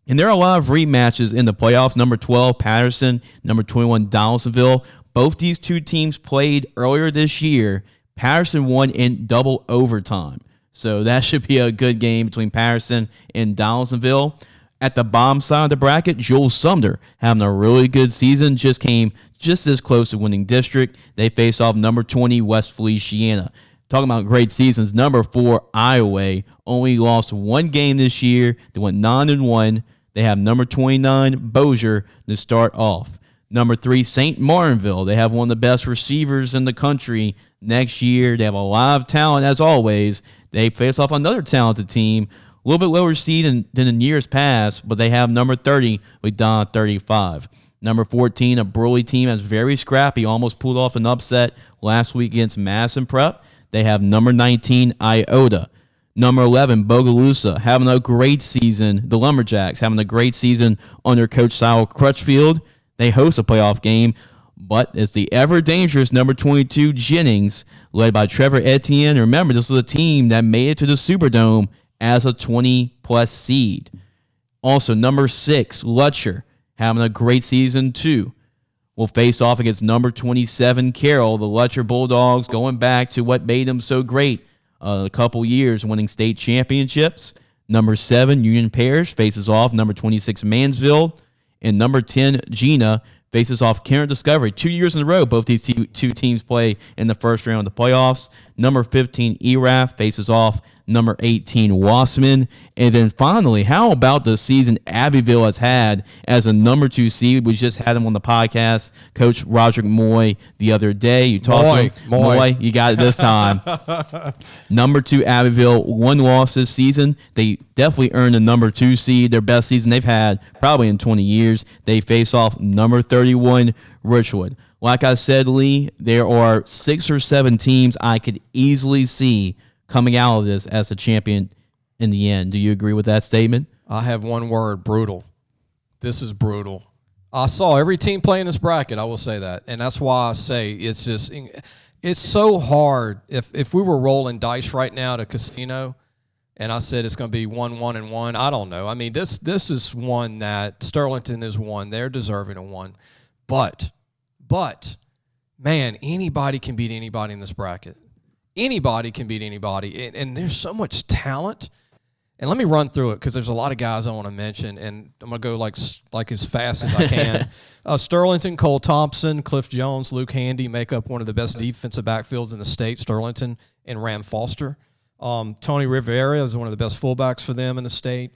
And there are a lot of rematches in the playoffs. Number 12, Patterson. Number 21, Donaldsonville. Both these two teams played earlier this year. Patterson won in double overtime. So that should be a good game between Patterson and Donaldsonville. At the bottom side of the bracket, Joel Sumner having a really good season, just came just as close to winning district. They face off number 20 West Feliciana. Talking about great seasons, number 4 Iowa only lost one game this year. They went 9-1. They have number 29 Bossier to start off. Number 3 St. Martinville. They have one of the best receivers in the country next year. They have a lot of talent as always. They face off another talented team. A little bit lower seed than in years past, but they have number 30 with Don 35. Number 14, a Broley team that's very scrappy, almost pulled off an upset last week against Madison Prep. They have number 19, Iota. Number 11, Bogalusa, having a great season. The Lumberjacks having a great season under Coach Sal Crutchfield. They host a playoff game, but it's the ever-dangerous number 22, Jennings, led by Trevor Etienne. Remember, this is a team that made it to the Superdome as a 20-plus seed. Also, number 6, Lutcher, having a great season too. Will face off against number 27, Carroll, the Lutcher Bulldogs, going back to what made them so great a couple years, winning state championships. Number 7, Union Parish, faces off number 26, Mansville. And number 10, Gina, faces off Karen Discovery. 2 years in a row, both these two teams play in the first round of the playoffs. Number 15, ERAF, faces off number 18, Wassman. And then finally, how about the season Abbeville has had as a number 2 seed? We just had him on the podcast, Coach Roderick Moy, the other day. You talked to him. Moy, you got it this time. Number 2, Abbeville, 1 loss this season. They definitely earned the number 2 seed, their best season they've had probably in 20 years. They face off number 31, Richwood. Like I said, Lee, there are 6 or 7 teams I could easily see coming out of this as a champion in the end. Do you agree with that statement? I have one word: brutal. This is brutal. I saw every team play in this bracket, I will say that. And that's why I say it's so hard. If we were rolling dice right now at a casino and I said it's going to be 1-1-1, I don't know. I mean, this is one that Sterlington is one. They're deserving of one. But, man, anybody can beat anybody in this bracket. Anybody can beat anybody, and there's so much talent. And let me run through it because there's a lot of guys I want to mention, and I'm going to go like as fast as I can. Sterlington, Cole Thompson, Cliff Jones, Luke Handy make up one of the best defensive backfields in the state, Sterlington and Ram Foster. Tony Rivera is one of the best fullbacks for them in the state.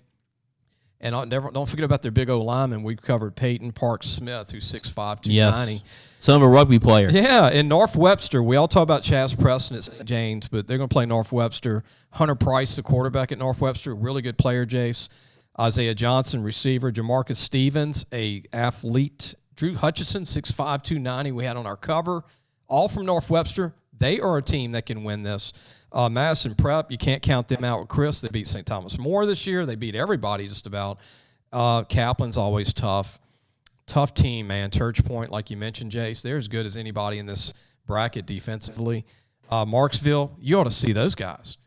And don't forget about their big old lineman. We covered Peyton Parks Smith, who's 6'5", 290. Yes. Son of a rugby player. Yeah, and North Webster. We all talk about Chaz Preston at St. James, but they're going to play North Webster. Hunter Price, the quarterback at North Webster, really good player, Jace. Isaiah Johnson, receiver. Jamarcus Stevens, a athlete. Drew Hutchison, 6'5", 290, we had on our cover. All from North Webster. They are a team that can win this. Madison Prep, you can't count them out with Chris. They beat St. Thomas More this year. They beat everybody just about. Kaplan's always tough. Tough team, man. Church Point, like you mentioned, Jace, they're as good as anybody in this bracket defensively. Marksville, you ought to see those guys.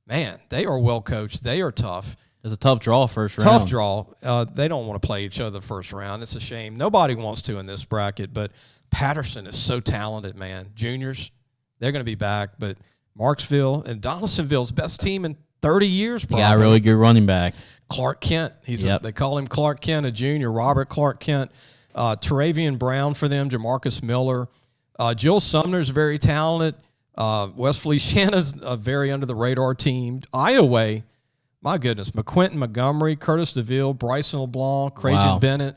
Man, they are well coached. They are tough. It's a tough draw first round. Tough draw. They don't want to play each other the first round. It's a shame. Nobody wants to in this bracket, but Patterson is so talented, man. Juniors, they're going to be back, but Marksville and Donaldsonville's best team in 30 years, probably. Yeah, really good running back. Clark Kent. They call him Clark Kent, a junior. Robert Clark Kent. Teravian Brown for them. Jamarcus Miller. Jill Sumner's very talented. West Feliciana's a very under-the-radar team. Iowa, my goodness. McQuinton Montgomery, Curtis DeVille, Bryson LeBlanc, Cragen Bennett.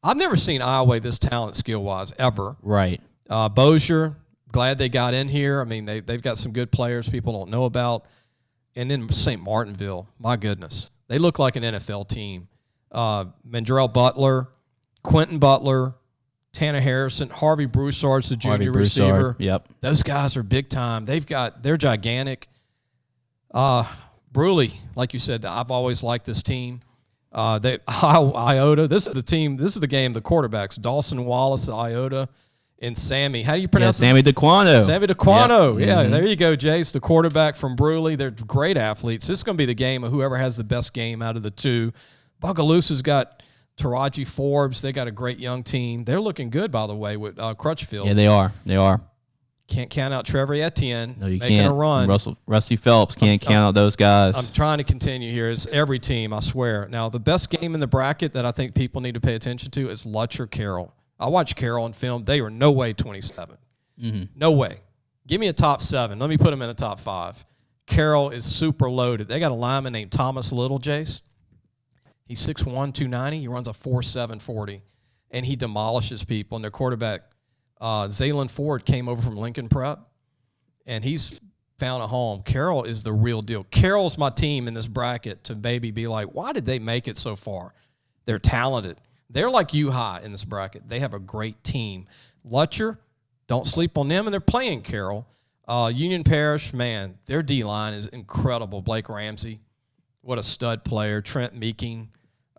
I've never seen Iowa this talent skill-wise ever. Right. Bossier, glad they got in here. I mean, they've got some good players people don't know about. And then St. Martinville, my goodness. They look like an NFL team. Mandrell Butler, Quentin Butler, Tanner Harrison, Harvey Broussard's the junior receiver. Yep. Those guys are big time. They're gigantic. Bruley, like you said, I've always liked this team. Iota, this is the team, this is the game, the quarterbacks, Dawson Wallace, Iota, and Sammy. How do you pronounce it? Sammy DeQuano. Sammy DeQuano. Yep. Yeah, there you go, Jace, the quarterback from Bruley. They're great athletes. This is going to be the game of whoever has the best game out of the two. Bogalusa's got Taraji Forbes. They got a great young team. They're looking good, by the way, with Crutchfield. Yeah, they are. Can't count out Trevor Etienne No, you making can't. a run. Rusty Phelps can't count out those guys. I'm trying to continue here. It's every team, I swear. Now, the best game in the bracket that I think people need to pay attention to is Lutcher Carroll. I watched Carroll on film. They were no way 27. No way. Give me a top 7. Let me put them in the top 5. Carroll is super loaded. They got a lineman named Thomas Little, Jace. He's 6'1", 290. He runs a 4.7 40, and he demolishes people. And their quarterback, Zaylen Ford, came over from Lincoln Prep, and he's found a home. Carroll is the real deal. Carroll's my team in this bracket to maybe be like, why did they make it so far? They're talented. They're like U-High in this bracket. They have a great team. Lutcher, don't sleep on them, and they're playing Carroll. Union Parish, man, their D-line is incredible. Blake Ramsey, what a stud player. Trent Meeking,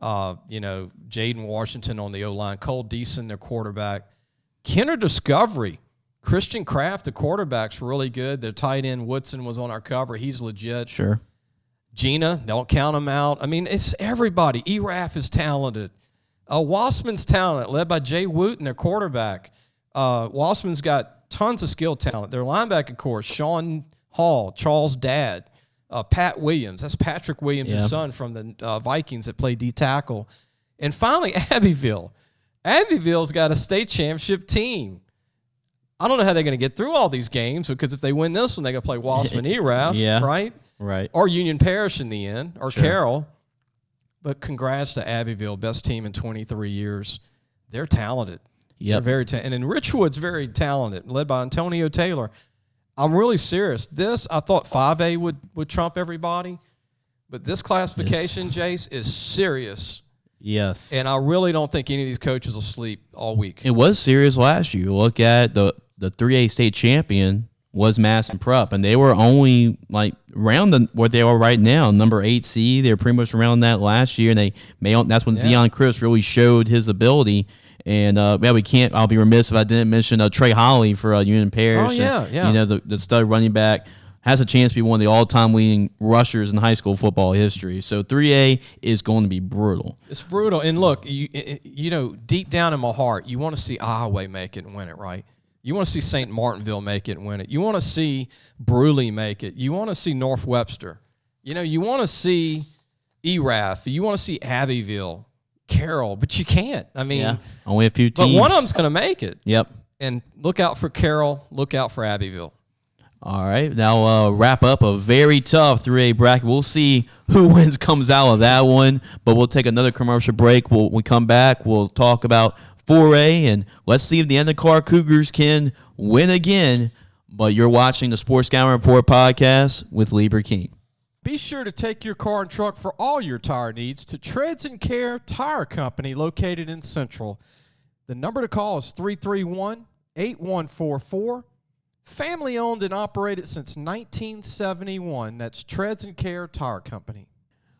Jaden Washington on the O-line. Cole Deason, their quarterback. Kenner Discovery, Christian Kraft, the quarterback's really good. Their tight end, Woodson, was on our cover. He's legit. Sure. Gina, don't count him out. I mean, it's everybody. ERAF is talented. Wassman's talented, led by Jay Wooten, their quarterback. Wassman's got tons of skill talent. Their linebacker core, Sean Hall, Charles' dad, Pat Williams. That's Patrick Williams' son from the Vikings that played D-tackle. And finally, Abbeville. Abbeville's got a state championship team. I don't know how they're going to get through all these games, because if they win this one, they got to play Wassman ERAF, right? Right. Or Union Parish in the end, or Carroll. But congrats to Abbeville, best team in 23 years. They're talented. Yep. They're very talented. And then Richwood's very talented, led by Antonio Taylor. I'm really serious. This, I thought 5A would trump everybody, but this classification, Jace, is serious. Yes. And I really don't think any of these coaches will sleep all week. It was serious last year. Look at the 3A state champion was Madison Prep, and they were only like around what they are right now, number 8 seed. They were pretty much around that last year, and that's when Zion Chris really showed his ability. And I'll be remiss if I didn't mention Trey Holly for Union Parish. Oh, yeah. And, the stud running back has a chance to be one of the all-time leading rushers in high school football history. So 3A is going to be brutal. It's brutal. And look, deep down in my heart, you want to see Iowa make it and win it, right? You want to see St. Martinville make it and win it. You want to see Bruley make it. You want to see North Webster. You want to see ERAF. You want to see Abbeville, Carroll, but you can't. I mean, only a few teams. But one of them's going to make it. Yep. And look out for Carroll. Look out for Abbeville. All right. Now wrap up a very tough 3A bracket. We'll see who comes out of that one, but we'll take another commercial break. When we come back, we'll talk about 4A, and let's see if the Endicott Cougars can win again. But you're watching the Sports Scouting Report podcast with Lee Brecheen. Be sure to take your car and truck for all your tire needs to Treads and Care Tire Company located in Central. The number to call is 331-8144. Family owned and operated since 1971. That's Treads and Care Tire Company.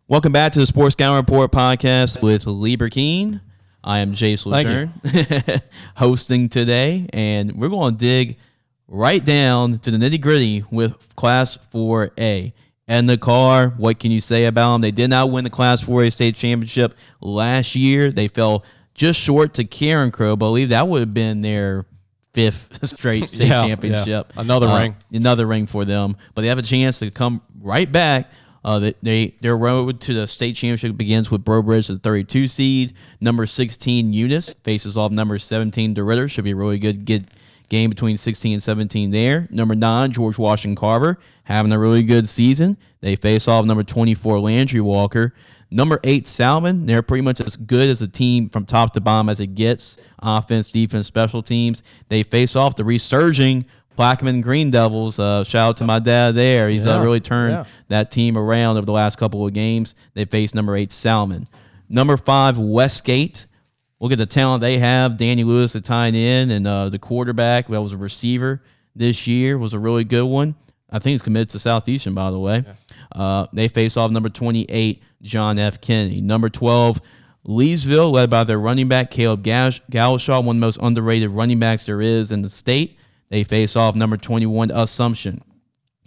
Welcome back to the Sports Scouting Report podcast with Lee Brecheen. I am Jace LeJeune hosting today, and we're going to dig right down to the nitty-gritty with Class 4A. And the car, what can you say about them? They did not win the Class 4A state championship last year. They fell just short to Karen Crow. I believe that would have been their 5th straight state championship. Yeah. Another ring. Another ring for them. But they have a chance to come right back. Their road to the state championship begins with Brobridge, the 32 seed. Number 16, Eunice, faces off number 17, DeRitter. Should be a really good game between 16 and 17 there. Number 9, George Washington Carver, having a really good season. They face off number 24, Landry Walker. Number 8, Salmon. They're pretty much as good as a team from top to bottom as it gets. Offense, defense, special teams. They face off the resurging Plaquemine Green Devils. Shout out to my dad there. He's really turned that team around over the last couple of games. They face number 8, Salmon. Number 5, Westgate. Look at the talent they have. Danny Lewis, the tight end, and the quarterback that was a receiver this year was a really good one. I think he's committed to Southeastern, by the way. Yeah. They face off number 28, John F. Kennedy. Number 12, Leesville, led by their running back, Caleb Galashaw, one of the most underrated running backs there is in the state. They face off number 21, Assumption.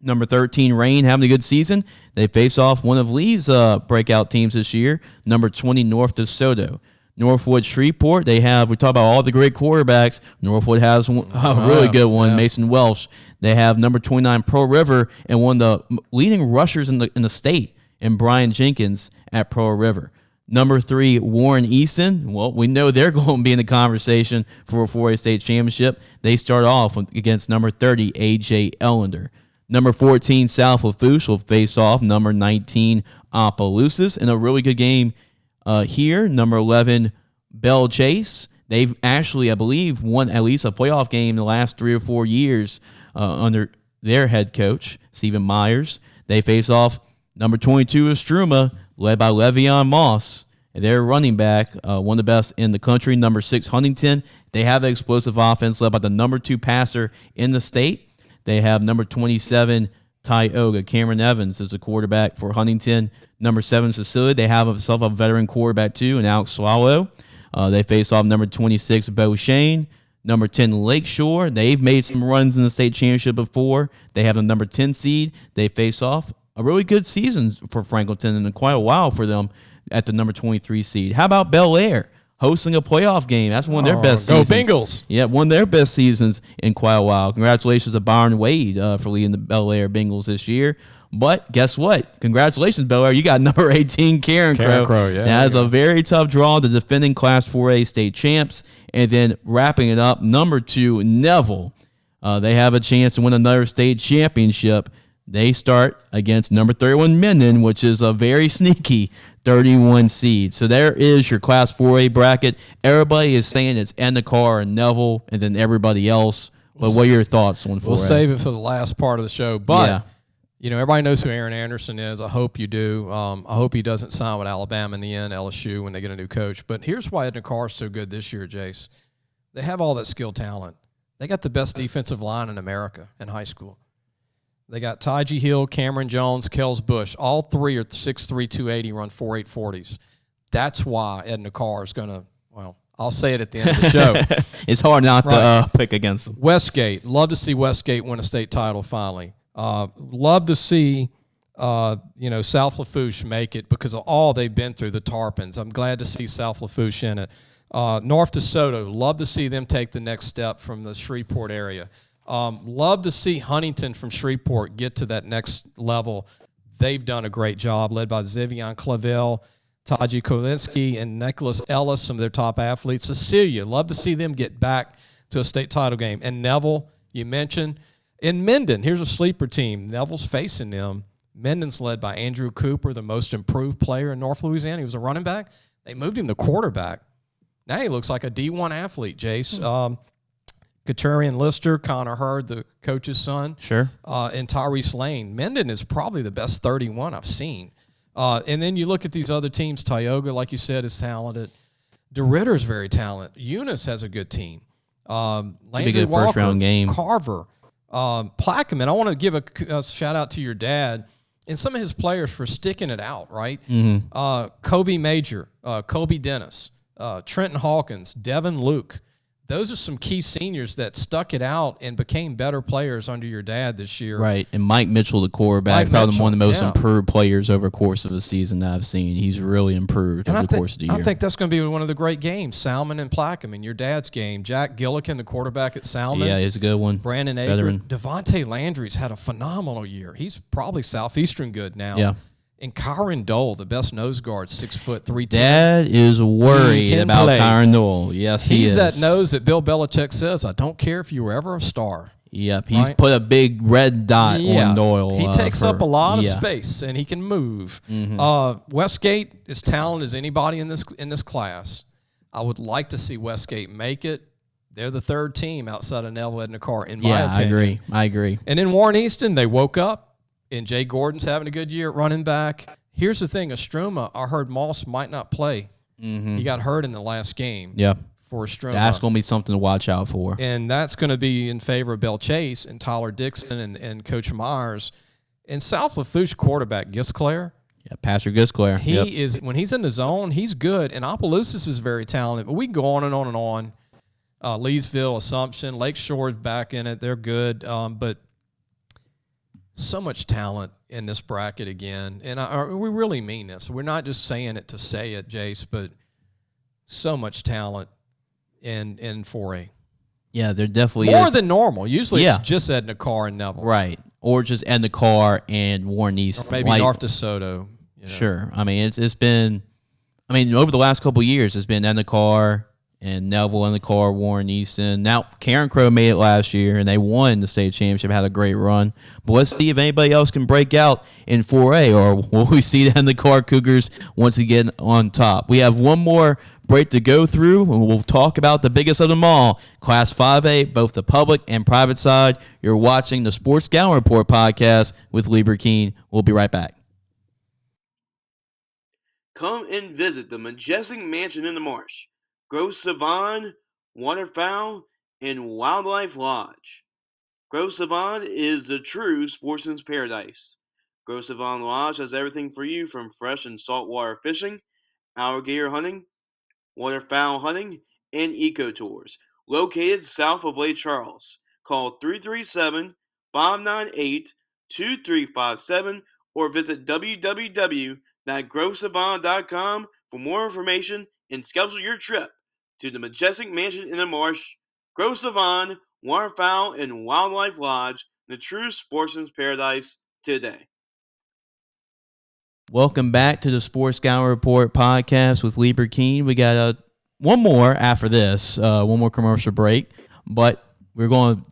Number 13, Rain, having a good season. They face off one of Lee's breakout teams this year, number 20, North DeSoto. Northwood Shreveport. We talk about all the great quarterbacks. Northwood has a really good one, Mason Welsh. They have number 29 Pearl River and one of the leading rushers in the state, and Brian Jenkins at Pearl River. Number 3, Warren Easton. Well, we know they're going to be in the conversation for a 4A state championship. They start off against number 30, A.J. Ellender. Number 14, South Lafourche will face off number 19, Opelousas, in a really good game here. Number 11, Belle Chase. They've actually, I believe, won at least a playoff game in the last 3 or 4 years under their head coach, Stephen Myers. They face off number 22, Estruma, led by Le'Veon Moss. Their running back, one of the best in the country. Number 6, Huntington. They have an explosive offense led by the number 2 passer in the state. They have number 27, Tioga. Cameron Evans is the quarterback for Huntington. Number 7, Cecilia. They have themselves a veteran quarterback, too, and Alex Swallow. They face off number 26, Brecheen. Number 10, Lakeshore. They've made some runs in the state championship before. They have a number 10 seed. They face off a really good season for Franklinton and quite a while for them at the number 23 seed. How about Bel Air hosting a playoff game? That's one of their best seasons. Go Bengals. Yeah, one of their best seasons in quite a while. Congratulations to Byron Wade for leading the Bel Air Bengals this year. But guess what? Congratulations, Bel Air. You got number 18, Karen Crow. Yeah, that is a very tough draw. The defending Class 4A state champs. And then wrapping it up, number 2, Neville. They have a chance to win another state championship. They start against number 31, Minden, which is a very sneaky 31 seed. So there is your Class 4A bracket. Everybody is saying it's Endicott and Neville, and then everybody else. But what are your thoughts on 4A? We'll save it for the last part of the show. But, Yeah. you know, everybody knows who Aaron Anderson is. I hope you do. I hope he doesn't sign with Alabama in the end, LSU, when they get a new coach. But here's why Endicott is so good this year, Jace. They have all that skill talent. They got the best defensive line in America in high school. They got Taiji Hill, Cameron Jones, Kels Bush. All three are 6'3", 280, run 4.8 40s. That's why Edna Carr is going to, well, I'll say it at the end of the show. It's hard not to pick against them. Westgate. Love to see Westgate win a state title finally. Love to see, South Lafourche make it because of all they've been through, the Tarpons. I'm glad to see South Lafourche in it. North DeSoto. Love to see them take the next step from the Shreveport area. Love to see Huntington from Shreveport get to that next level. They've done a great job, led by Zivian Clavel, Taji Kolinsky, and Nicholas Ellis, some of their top athletes. Cecilia, love to see them get back to a state title game. And Neville, you mentioned. In Minden, here's a sleeper team. Neville's facing them. Minden's led by Andrew Cooper, the most improved player in North Louisiana. He was a running back. They moved him to quarterback. Now he looks like a D1 athlete, Jace. Katurian Lister, Connor Hurd, the coach's son. Sure. And Tyrese Lane. Minden is probably the best 31 I've seen. And then you look at these other teams. Tioga, like you said, is talented. DeRitter's very talented. Eunice has a good team. Landry good Walker, first-round game. Carver. Plaquemine, I want to give a shout-out to your dad and some of his players for sticking it out, right? Mm-hmm. Kobe Major, Kobe Dennis, Trenton Hawkins, Devin Luke. Those are some key seniors that stuck it out and became better players under your dad this year. Right, and Mike Mitchell, the quarterback, probably one of the most improved players over the course of the season that I've seen. He's really improved over the course of the year. I think that's going to be one of the great games, Salmon and Plaquemine, your dad's game. Jack Gillikin, the quarterback at Salmon. Yeah, he's a good one. Brandon Ager. Devontae Landry's had a phenomenal year. He's probably Southeastern good now. Yeah. And Kyron Dole, the best nose guard, 6 foot 310. Dad is worried about Kyron Dole. Yes, he is. He's that nose that Bill Belichick says, I don't care if you were ever a star. Yep, he's put a big red dot on Doyle. He takes up a lot of space, and he can move. Mm-hmm. Westgate is talented as anybody in this class. I would like to see Westgate make it. They're the third team outside of Neville Edna Carr, in my opinion. I agree. And in Warren Easton, they woke up. And Jay Gordon's having a good year at running back. Here's the thing. Estruma, I heard Moss might not play. Mm-hmm. He got hurt in the last game for Estruma. That's going to be something to watch out for. And that's going to be in favor of Belle Chase and Tyler Dixon and Coach Myers. And South Lafourche quarterback, Gisclair. Yeah, Pastor Gisclair. He is, when he's in the zone, he's good. And Opelousas is very talented. But we can go on and on and on. Leesville, Assumption, Lakeshore is back in it. They're good. But so much talent in this bracket again. And we really mean this. We're not just saying it to say it, Jace, but so much talent in 4A. Yeah, there definitely More is. than normal. Usually Yeah. it's just Edna Carr and Neville. Right. Or just Edna Carr and Warren East. Or maybe North DeSoto. You know. Sure. I mean, it's been, over the last couple of years, it's been Edna Carr and Neville in the car, Warren Easton. Now, Karen Crow made it last year, and they won the state championship, had a great run. But let's see if anybody else can break out in 4A, or will we see the car Cougars once again on top? We have one more break to go through, and we'll talk about the biggest of them all, Class 5A, both the public and private side. You're watching the Sports Scouting Report podcast with Lee Brecheen. We'll be right back. Come and visit the majestic mansion in the marsh. Gros Savon, Waterfowl, and Wildlife Lodge. Gros Savon is the true sportsman's paradise. Gros Savon Lodge has everything for you from fresh and saltwater fishing, alligator hunting, waterfowl hunting, and eco tours. Located south of Lake Charles. Call 337-598-2357 or visit www.grossavon.com for more information and schedule your trip to the majestic mansion in the marsh, Gros Savon, Waterfowl, and Wildlife Lodge, the true sportsman's paradise today. Welcome back to the Sports Scouting Report podcast with Lee Brecheen. We got one more after this, one more commercial break, but we're going to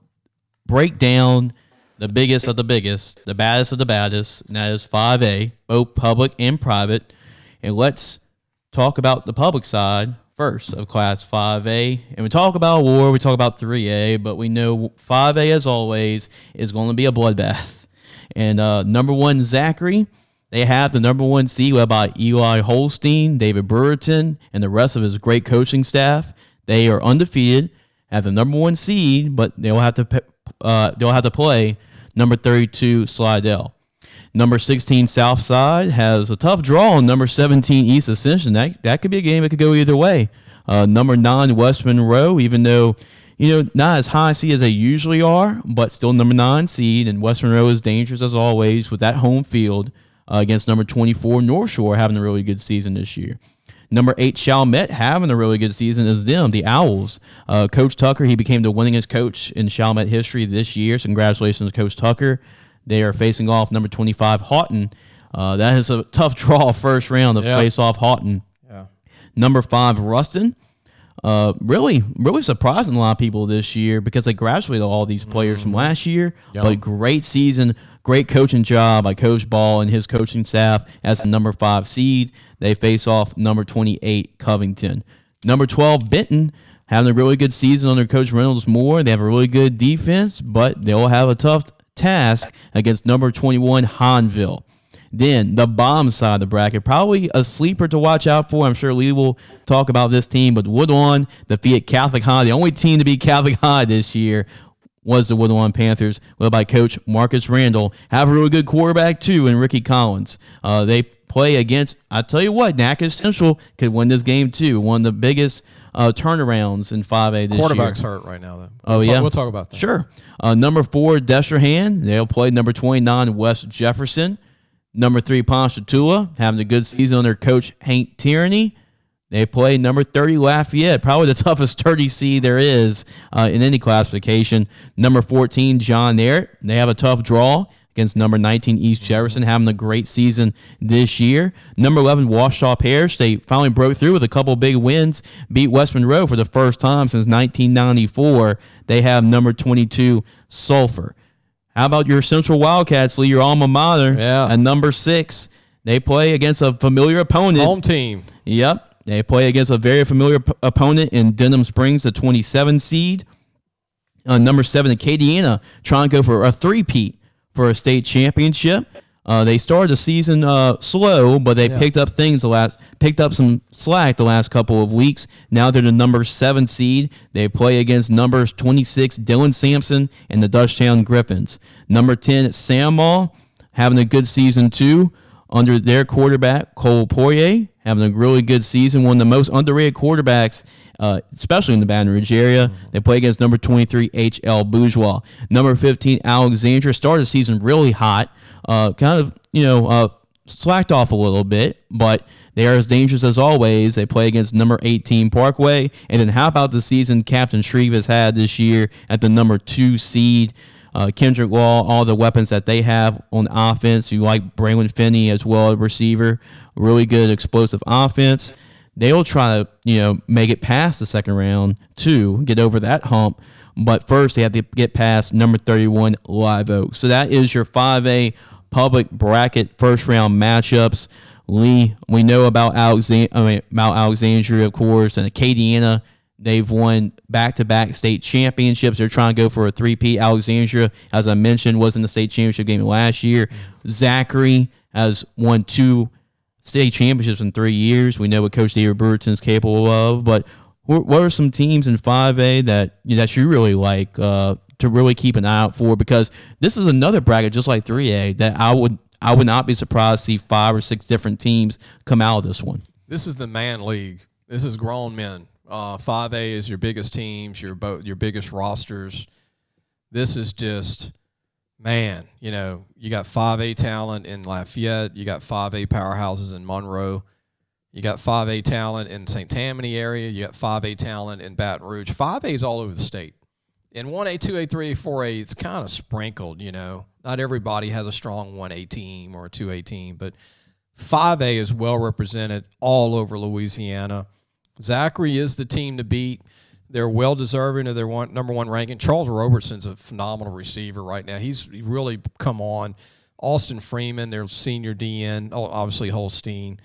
break down the biggest of the biggest, the baddest of the baddest, and that is 5A, both public and private. And let's talk about the public side first of Class 5A. And we talk about war, we talk about 3A, but we know 5A, as always, is going to be a bloodbath. And number one, Zachary, they have the number one seed led by Eli Holstein, David Brewerton, and the rest of his great coaching staff. They are undefeated, have the number one seed, but they'll have to play number 32, Slidell. Number 16, Southside, has a tough draw on number 17, East Ascension. That could be a game that could go either way. Number 9, West Monroe, even though, not as high seed as they usually are, but still number 9 seed, and West Monroe is dangerous as always with that home field against number 24, North Shore, having a really good season this year. Number 8, Chalmette, having a really good season is them, the Owls. Coach Tucker, he became the winningest coach in Chalmette history this year. So congratulations, Coach Tucker. They are facing off number 25, Houghton. That is a tough draw first round to face off Houghton. Yeah. Number 5, Ruston. Really surprising a lot of people this year because they graduated all these players from last year. Yep. But great season, great coaching job by Coach Ball and his coaching staff as a number 5 seed. They face off number 28, Covington. Number 12, Benton, having a really good season under Coach Reynolds Moore. They have a really good defense, but they'll have a tough task against number 21, Hanville. Then the bottom side of the bracket, probably a sleeper to watch out for. I'm sure Lee will talk about this team, but Woodlawn defeated Catholic High. The only team to beat Catholic High this year was the Woodlawn Panthers, led by Coach Marcus Randall. Have a really good quarterback, too, in Ricky Collins. They play against, I tell you what, Natchez Central could win this game, too. One of the biggest turnarounds in 5A this year. Quarterback's hurt right now, though. We'll talk about that. Sure. Number 4, Destrehan. They'll play number 29, West Jefferson. Number 3, Ponchatoula, having a good season under Coach Hank Tierney. They play number 30, Lafayette, probably the toughest 30 seed there is in any classification. Number 14, John Ehret. They have a tough draw against number 19, East Jefferson, having a great season this year. Number 11, Ouachita Parish. They finally broke through with a couple big wins, beat West Monroe for the first time since 1994. They have number 22, Sulphur. How about your Central Wildcats, Lee, your alma mater? Yeah. At number 6, they play against a familiar opponent. Home team. Yep. They play against a very familiar opponent in Denham Springs, the 27 seed. Number 7, Acadiana, trying to go for a three-peat for a state championship. They started the season slow, but they picked up some slack the last couple of weeks. Now they're the number 7 seed. They play against numbers 26, Dylan Sampson, and the Dutchtown Griffins. Number 10, Samaw, having a good season too, under their quarterback, Cole Poirier, having a really good season. One of the most underrated quarterbacks, especially in the Baton Rouge area. They play against number 23, H.L. Bourgeois. Number 15, Alexandria, started the season really hot. slacked off a little bit, but they are as dangerous as always. They play against number 18 Parkway. And then how about the season Captain Shreve has had this year at the number 2 seed? Kendrick Law, all the weapons that they have on offense. You like Braylon Finney as well, a receiver. Really good explosive offense. They'll try to, make it past the second round to get over that hump. But first, they have to get past number 31 Live Oak. So that is your 5A public bracket first-round matchups. Lee, we know about Alexandria, of course, and Acadiana. They've won back-to-back state championships. They're trying to go for a three-peat. Alexandria, as I mentioned, was in the state championship game last year. Zachary has won 2 state championships in 3 years. We know what Coach David Brewerton's capable of. But what are some teams in 5A that you really like to really keep an eye out for? Because this is another bracket, just like 3A, that I would not be surprised to see 5 or 6 different teams come out of this one. This is the man league. This is grown men. 5A is your biggest teams, your biggest rosters. This is just, man, you got 5A talent in Lafayette. You got 5A powerhouses in Monroe. You got 5A talent in St. Tammany area. You got 5A talent in Baton Rouge. 5A is all over the state. In 1A, 2A, 3A, 4A, it's kind of sprinkled, Not everybody has a strong 1A team or a 2A team, but 5A is well represented all over Louisiana. Zachary is the team to beat. They're well deserving of their number 1 ranking. Charles Robertson's a phenomenal receiver right now. He's really come on. Austin Freeman, their senior DN, obviously Holstein.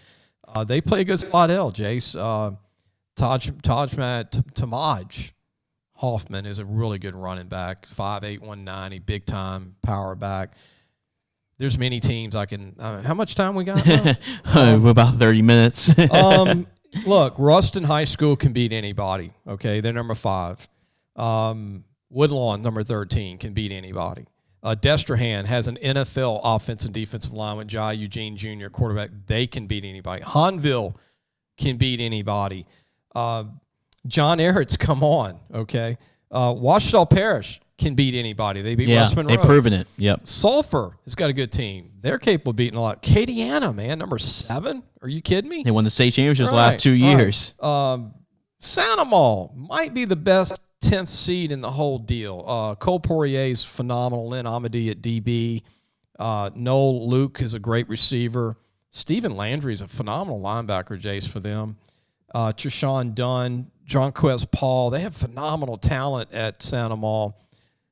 They play against Slidell, Jace. Tamaj Hoffman is a really good running back, 5'8", 190, big time power back. There's many teams I can. How much time we got? About 30 minutes. Look, Ruston High School can beat anybody. Okay, they're number 5. Woodlawn, number 13, can beat anybody. Destrehan has an NFL offensive and defensive line with Jai Eugene Jr., quarterback. They can beat anybody. Hanville can beat anybody. John Ehret's come on, okay? Washita Parish can beat anybody. They beat West Monroe. They've proven it. Yep. Sulphur has got a good team. They're capable of beating a lot. Acadiana, man, number 7. Are you kidding me? They won the state championships last 2 years. Santa Maul might be the best 10th seed in the whole deal. Cole Poirier's phenomenal. Lynn Amity at DB. Noel Luke is a great receiver. Stephen Landry is a phenomenal linebacker, Jace, for them. Trishawn Dunn, Jonquez Paul. They have phenomenal talent at Santa Maul.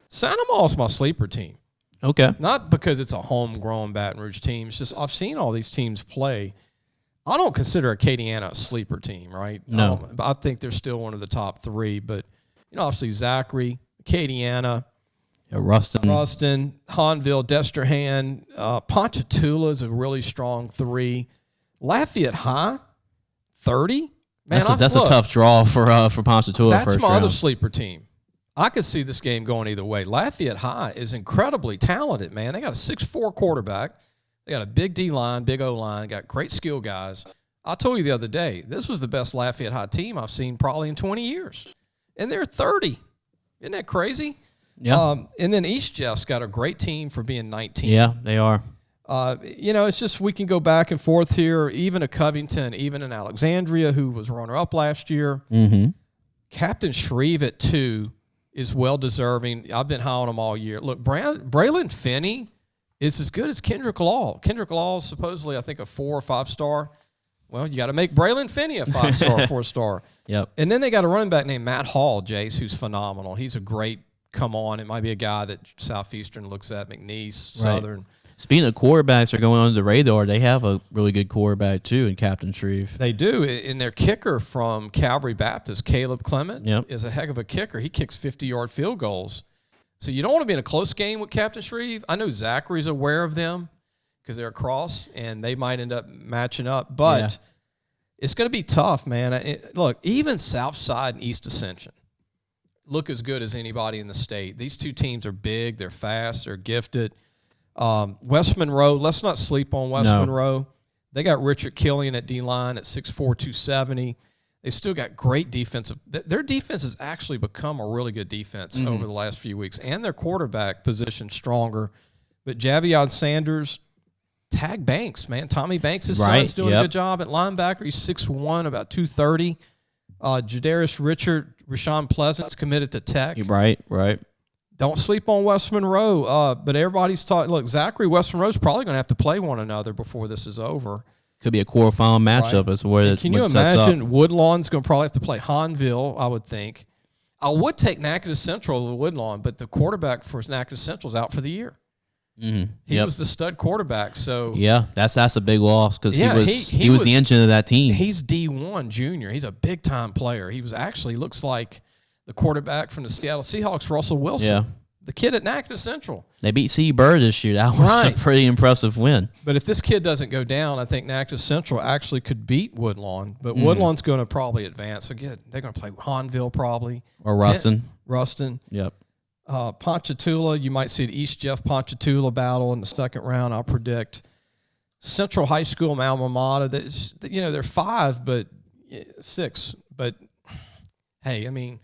Santa Maul is my sleeper team. Okay. Not because it's a homegrown Baton Rouge team. It's just I've seen all these teams play. I don't consider Acadiana a sleeper team, right? No. I think they're still one of the top 3. But, obviously Zachary, Acadiana, Ruston, Hanville, Destrehan, Ponchatoula is a really strong 3. Lafayette High, 30. Man, that's a tough draw for Ponchatoula. That's first my round. other sleeper team. I could see this game going either way. Lafayette High is incredibly talented, man. They got a 6'4" quarterback. They got a big D-line, big O-line, got great skill guys. I told you the other day, this was the best Lafayette High team I've seen probably in 20 years. And they're 30. Isn't that crazy? Yeah. And then East Jeff's got a great team for being 19. Yeah, they are. It's just we can go back and forth here. Even a Covington, even an Alexandria, who was runner-up last year. Mm-hmm. Captain Shreve at 2 is well-deserving. I've been high on him all year. Look, Braylon Finney is as good as Kendrick Law. Kendrick Law is supposedly, I think, a 4 or 5-star. Well, you got to make Braylon Finney a 5-star, 4-star. Yep. And then they got a running back named Matt Hall, Jace, who's phenomenal. He's a great come-on. It might be a guy that Southeastern looks at, McNeese, Southern. Right. Speaking of quarterbacks that are going under the radar, they have a really good quarterback, too, in Captain Shreve. They do. And their kicker from Calvary Baptist, Caleb Clement, Yep. is a heck of a kicker. He kicks 50-yard field goals. So you don't want to be in a close game with Captain Shreve. I know Zachary's aware of them because they're across, and they might end up matching up. But it's going to be tough, man. Look, even Southside and East Ascension look as good as anybody in the state. These two teams are big. They're fast. They're gifted. West Monroe, let's not sleep on West Monroe. They got Richard Killian at D-line at 6'4", 270. They still got great defensive. Their defense has actually become a really good defense over the last few weeks, and their quarterback position stronger. But Javion Sanders, tag Banks, man. Tommy Banks' Right, son's doing a yep. good job at linebacker. He's 6'1", about 230. Jadarius Rashawn Pleasant's committed to Tech. Right. Don't sleep on West Monroe. But everybody's talking. Look, Zachary, West Monroe's probably going to have to play one another before this is over. Could be a quarterfinal matchup. Right. Is where it Can you sets imagine up. Woodlawn's going to probably have to play Hahnville, I would think. I would take Natchitoches Central over Woodlawn, but the quarterback for Natchitoches Central is out for the year. Mm-hmm. He was the stud quarterback. So yeah, that's a big loss because Yeah, he was the engine of that team. he's D1 junior. He's a big time player. He was actually looks like the quarterback from the Seattle Seahawks, Russell Wilson. Yeah. The kid at Natchitoches Central. They beat C. Bird this year. That was Right. a pretty impressive win. But if this kid doesn't go down, I think Natchitoches Central actually could beat Woodlawn. But Woodlawn's going to probably advance. Again, they're going to play Hahnville probably. Or Ruston. Ruston. Yep. Ponchatoula, you might see the East Jeff Ponchatoula battle in the second round, I'll predict. Central High School, alma mater, they're 5, but 6. But, hey, I mean,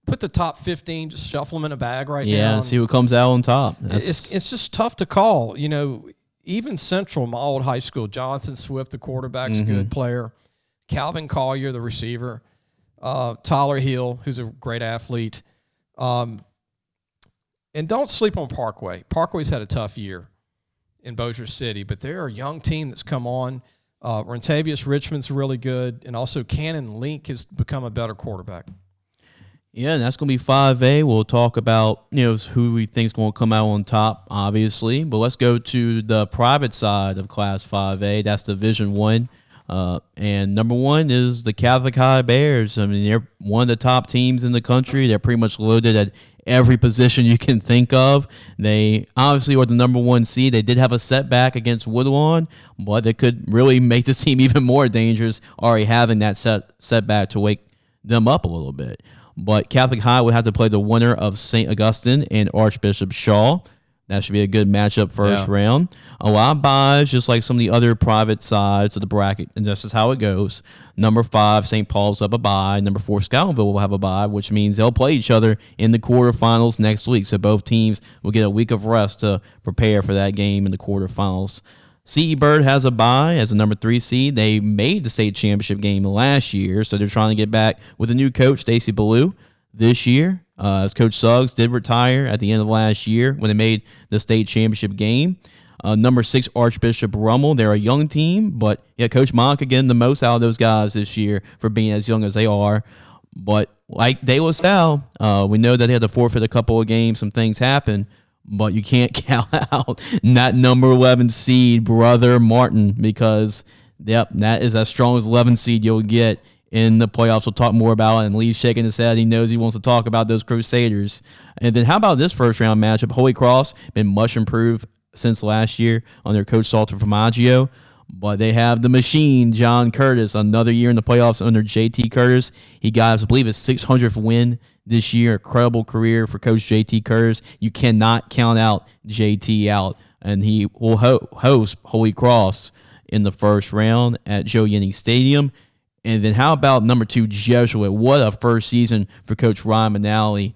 put the top 15, just shuffle them in a bag right now. Yeah, and see what comes out on top. It's just tough to call. Even Central, my old high school, Jonathan Swift, the quarterback's a good player. Calvin Collier, the receiver. Tyler Hill, who's a great athlete. And don't sleep on Parkway. Parkway's had a tough year in Bossier City, but they're a young team that's come on. Rentavious Richmond's really good, and also Cannon Link has become a better quarterback. Yeah, and that's going to be 5A. We'll talk about who we think is going to come out on top, obviously. But let's go to the private side of Class 5A. That's Division 1. And number 1 is the Catholic High Bears. I mean, they're one of the top teams in the country. They're pretty much loaded at every position you can think of. They obviously are the number 1 seed. They did have a setback against Woodlawn, but they could really make this team even more dangerous, already having that setback to wake them up a little bit. But Catholic High would have to play the winner of St. Augustine and Archbishop Shaw. That should be a good matchup first round. A lot of buys, just like some of the other private sides of the bracket, and that's just how it goes. Number 5, St. Paul's have a bye. Number 4, Scotlandville will have a bye, which means they'll play each other in the quarterfinals next week. So both teams will get a week of rest to prepare for that game in the quarterfinals. C.E. Bird has a bye as a number 3 seed. They made the state championship game last year, so they're trying to get back with a new coach, Stacy Ballou, this year. As Coach Suggs did retire at the end of last year when they made the state championship game. Number 6, Archbishop Rummel. They're a young team, but yeah, Coach Monk getting the most out of those guys this year for being as young as they are. But like De La Salle, we know that they had to forfeit a couple of games. Some things happen. But you can't count out that number 11 seed, Brother Martin, because, that is as strong as 11 seed you'll get in the playoffs. We'll talk more about it, and Lee's shaking his head. He knows he wants to talk about those Crusaders. And then how about this first-round matchup? Holy Cross, been much improved since last year under Coach Salter Formaggio. But they have the machine, John Curtis, another year in the playoffs under J.T. Curtis. He got, I believe, his 600th win this year. Incredible career for Coach J.T. Curtis. You cannot count out J.T. out. And he will host Holy Cross in the first round at Joe Yenny Stadium. And then how about number 2, Jesuit? What a first season for Coach Ryan Manali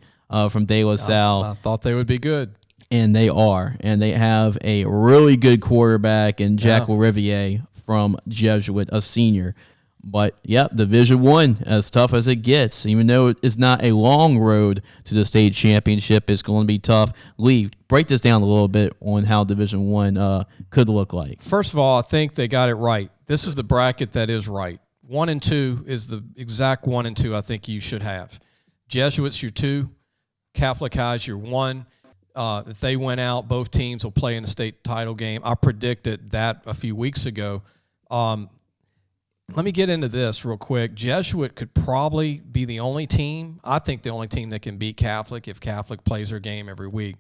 from De La Salle. I thought they would be good. And they are. And they have a really good quarterback in Jack Riviere from Jesuit, a senior. But, Division 1, as tough as it gets. Even though it's not a long road to the state championship, it's going to be tough. Lee, break this down a little bit on how Division 1 could look like. First of all, I think they got it right. This is the bracket that is right. 1 and 2 is the exact 1 and 2 I think you should have. Jesuits, your 2. Catholic High's your 1. If they went out, both teams will play in the state title game. I predicted that a few weeks ago. Let me get into this real quick. Jesuit could probably be the only team, I think the only team that can beat Catholic if Catholic plays their game every week.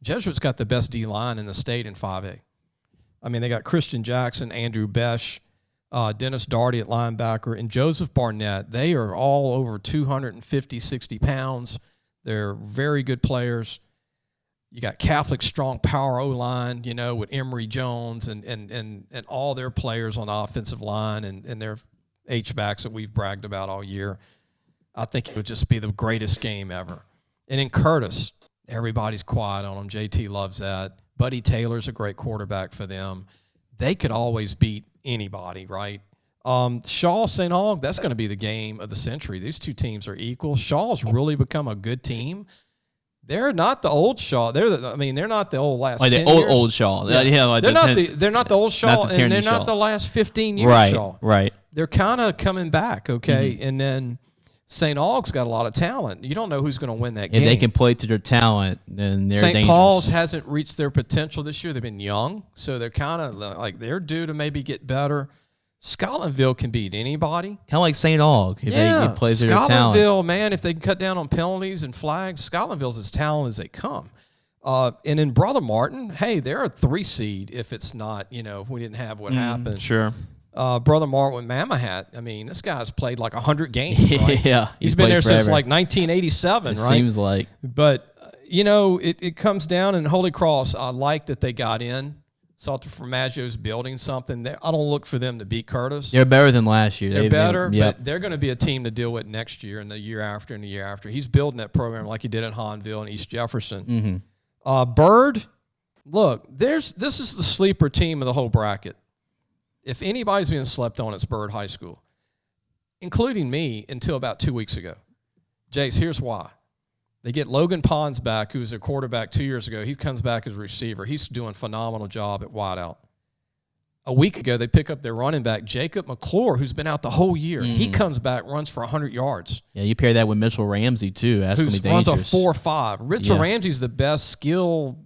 Jesuit's got the best D-line in the state in 5A. I mean, they got Christian Jackson, Andrew Besh, Dennis Darty at linebacker, and Joseph Barnett. They are all over 250, 60 pounds. They're very good players. You got Catholic strong power O-line, with Emory Jones and all their players on the offensive line and their H-backs that we've bragged about all year. I think it would just be the greatest game ever. And in Curtis, everybody's quiet on him. JT loves that. Buddy Taylor's a great quarterback for them. they could always beat anybody, right? Shaw, St. Aug, that's going to be the game of the century. These two teams are equal. Shaw's really become a good team. They're not the old Shaw. They're not the old last 10 the years. old Shaw. Yeah. Yeah, like they're not the old Shaw, and they're not the last 15 years Shaw. Right. They're kind of coming back, okay? And then St. Aug's got a lot of talent. You don't know who's going to win that game. If they can play to their talent, then they're St. dangerous. Paul's hasn't reached their potential this year. They've been young, so they're kind of like they're due to maybe get better. Scotlandville can beat anybody. Kind of like St. Aug. If they play to their talent. Scotlandville, man, if they can cut down on penalties and flags, Scotlandville's as talented as they come. And in Brother Martin, hey, they're a 3 seed if it's not, if we didn't have what happened. Sure. Brother Martin with Mamahat, I mean, this guy's played like 100 games, right? Yeah. He's been there since like 1987, right? Seems like. But, it comes down, and Holy Cross, I like that they got in. Salter Formaggio's building something. I don't look for them to beat Curtis. They're better than last year. They're better, but they're going to be a team to deal with next year and the year after and the year after. He's building that program like he did at Hahnville and East Jefferson. Bird, look, this is the sleeper team of the whole bracket. If anybody's being slept on, it's Bird High School, including me until about 2 weeks ago. Jace, here's why. They get Logan Pons back, who was their quarterback 2 years ago. He comes back as a receiver. He's doing a phenomenal job at wideout. A week ago, they pick up their running back, Jacob McClure, who's been out the whole year. He comes back, runs for 100 yards. Yeah, you pair that with Mitchell Ramsey, too. That's going to be dangerous. Runs a 4.5. Mitchell Ramsey's the best skill,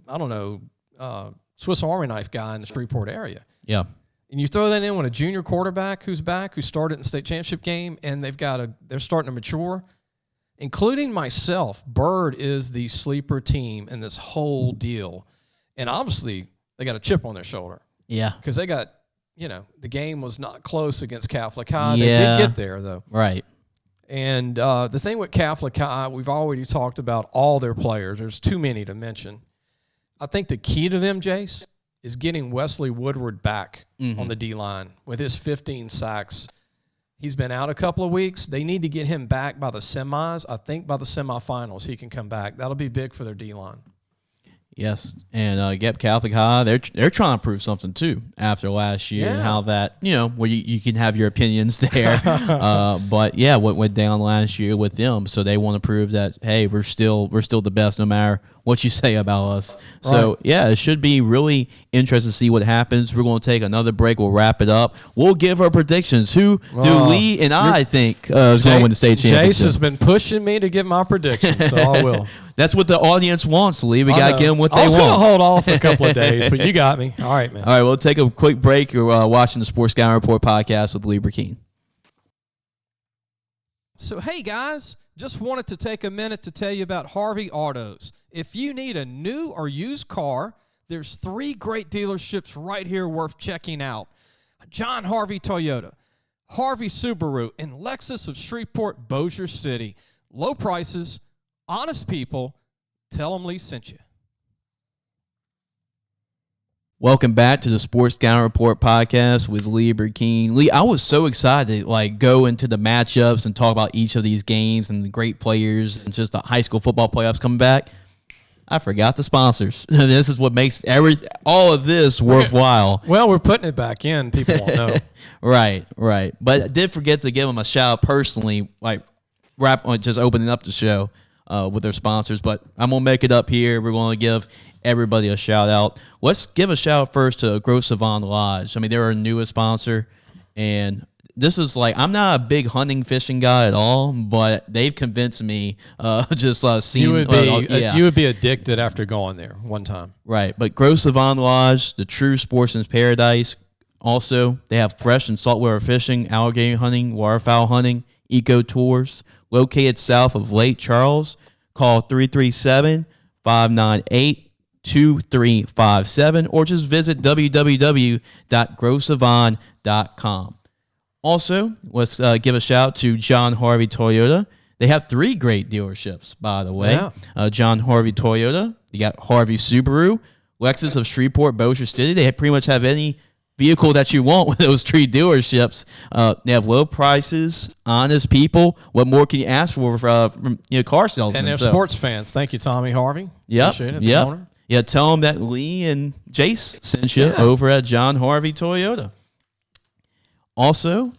Swiss Army knife guy in the Shreveport area. Yeah. And you throw that in with a junior quarterback who's back, who started in the state championship game, and they're starting to mature. Including myself, Bird is the sleeper team in this whole deal. And obviously, they got a chip on their shoulder. Yeah. Because they got, the game was not close against Catholic High. They did get there, though. Right. And the thing with Catholic High, we've already talked about all their players. There's too many to mention. I think the key to them, Jace, is getting Wesley Woodward back on the D-line with his 15 sacks. He's been out a couple of weeks. They need to get him back by the semis. I think by the semifinals he can come back. That'll be big for their D-line. Yes, and Catholic High, they're trying to prove something too after last year and how that where you can have your opinions there, but what went down last year with them, so they want to prove that hey we're still the best no matter what you say about us. Right. So it should be really interesting to see what happens. We're going to take another break. We'll wrap it up. We'll give our predictions. Who do Lee and I think is going to win the state championship? Jace has been pushing me to give my predictions, so I will. That's what the audience wants, Lee. We got to give them what they want. I was going to hold off for a couple of days, but you got me. All right, man. All right, we'll take a quick break. You're watching the Sports Scouting Report podcast with Lee Brecheen. So, hey, guys, just wanted to take a minute to tell you about Harvey Autos. If you need a new or used car, there's 3 great dealerships right here worth checking out. John Harvey Toyota, Harvey Subaru, and Lexus of Shreveport, Bossier City. Low prices, honest people. Tell them Lee sent you. Welcome back to the Sports Scouting Report podcast with Lee Brecheen. Lee, I was so excited to go into the matchups and talk about each of these games and the great players and just the high school football playoffs coming back. I forgot the sponsors. This is what makes all of this worthwhile. Well, we're putting it back in. People won't know. Right. But I did forget to give them a shout out personally, just opening up the show with their sponsors. But I'm going to make it up here. We're going to give everybody a shout out. Let's give a shout out first to Gros Savon Lodge. I mean, they're our newest sponsor. And this is I'm not a big hunting fishing guy at all, but they've convinced me seeing you would be addicted after going there one time. Right. But Gros Savon Lodge, the true sportsman's paradise. Also, they have fresh and saltwater fishing, alligator hunting, waterfowl hunting, eco tours, located south of Lake Charles. Call 337-598-2357 or just visit www.grossavon.com. Also, let's give a shout out to John Harvey Toyota. They have 3 great dealerships, by the way. Yeah. John Harvey Toyota. You got Harvey Subaru, Lexus of Shreveport, Bossier City. They pretty much have any vehicle that you want with those 3 dealerships. They have low prices, honest people. What more can you ask for from car salesmen? And they're sports fans. Thank you, Tommy Harvey. Yep. Appreciate it. Yep. Yeah, tell them that Lee and Jace sent you over at John Harvey Toyota. Also,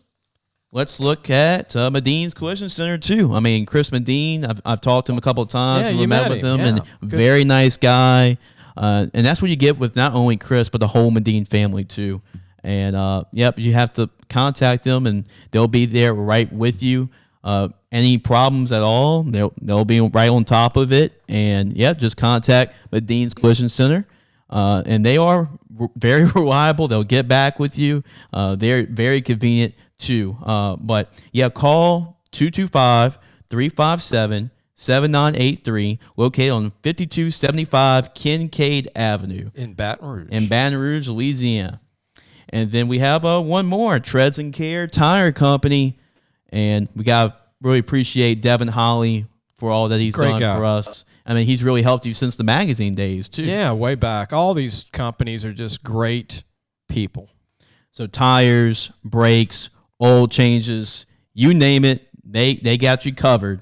let's look at Medine's Collision Center, too. I mean, Chris Medine, I've talked to him a couple of times. Yeah, We you met met with him. him, Yeah. and very nice guy. And that's what you get with not only Chris, but the whole Medine family, too. And, you have to contact them, and they'll be there right with you. Any problems at all, they'll be right on top of it. And, just contact Medine's Collision Center. And they are very reliable. They'll get back with you. They're very convenient, too. But call 225-357-7983, located on 5275 Kincaid Avenue. In Baton Rouge. In Baton Rouge, Louisiana. And then we have one more, Treads and Care Tire Company. And we got to really appreciate Devin Holly for all that he's done for us. I mean, he's really helped you since the magazine days, too. Yeah, way back. All these companies are just great people. So tires, brakes, oil changes, you name it, they got you covered.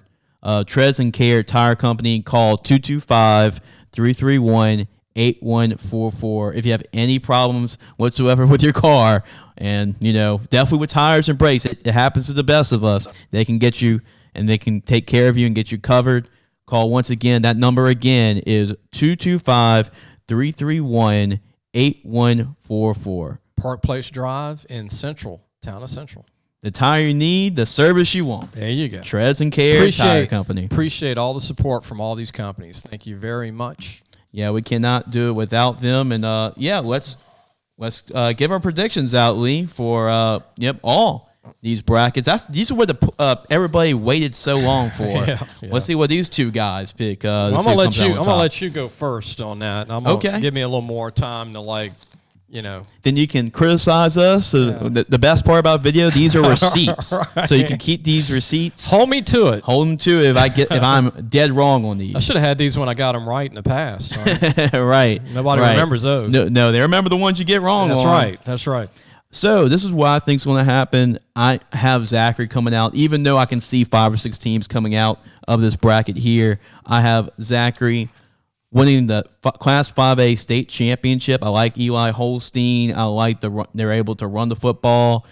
Treads and Care Tire Company, call 225-331-8144 if you have any problems whatsoever with your car. And, definitely with tires and brakes, it happens to the best of us. They can get you, and they can take care of you and get you covered. Call once again. That number again is 225-331-8144. Park Place Drive in town of Central. The tire you need, the service you want. There you go. Treads and Care Tire Company. Appreciate all the support from all these companies. Thank you very much. Yeah, we cannot do it without them. And let's give our predictions out, Lee, for all these brackets. These are what everybody waited so long for. Yeah. Let's see what these two guys pick. I'm gonna let you go first on that. Okay. Give me a little more time to Then you can criticize us. The best part about video, these are receipts, Right. so you can keep these receipts. Hold me to it. Hold them to it if I'm dead wrong on these. I should have had these when I got them right in the past. Right? Right. Nobody right. remembers those. No, they remember the ones you get wrong. That's on. right. That's right. So this is what I think is going to happen. I have Zachary coming out, even though I can see 5 or 6 teams coming out of this bracket here. I have Zachary winning the Class 5A state championship. I like Eli Holstein. I like they're able to run the football.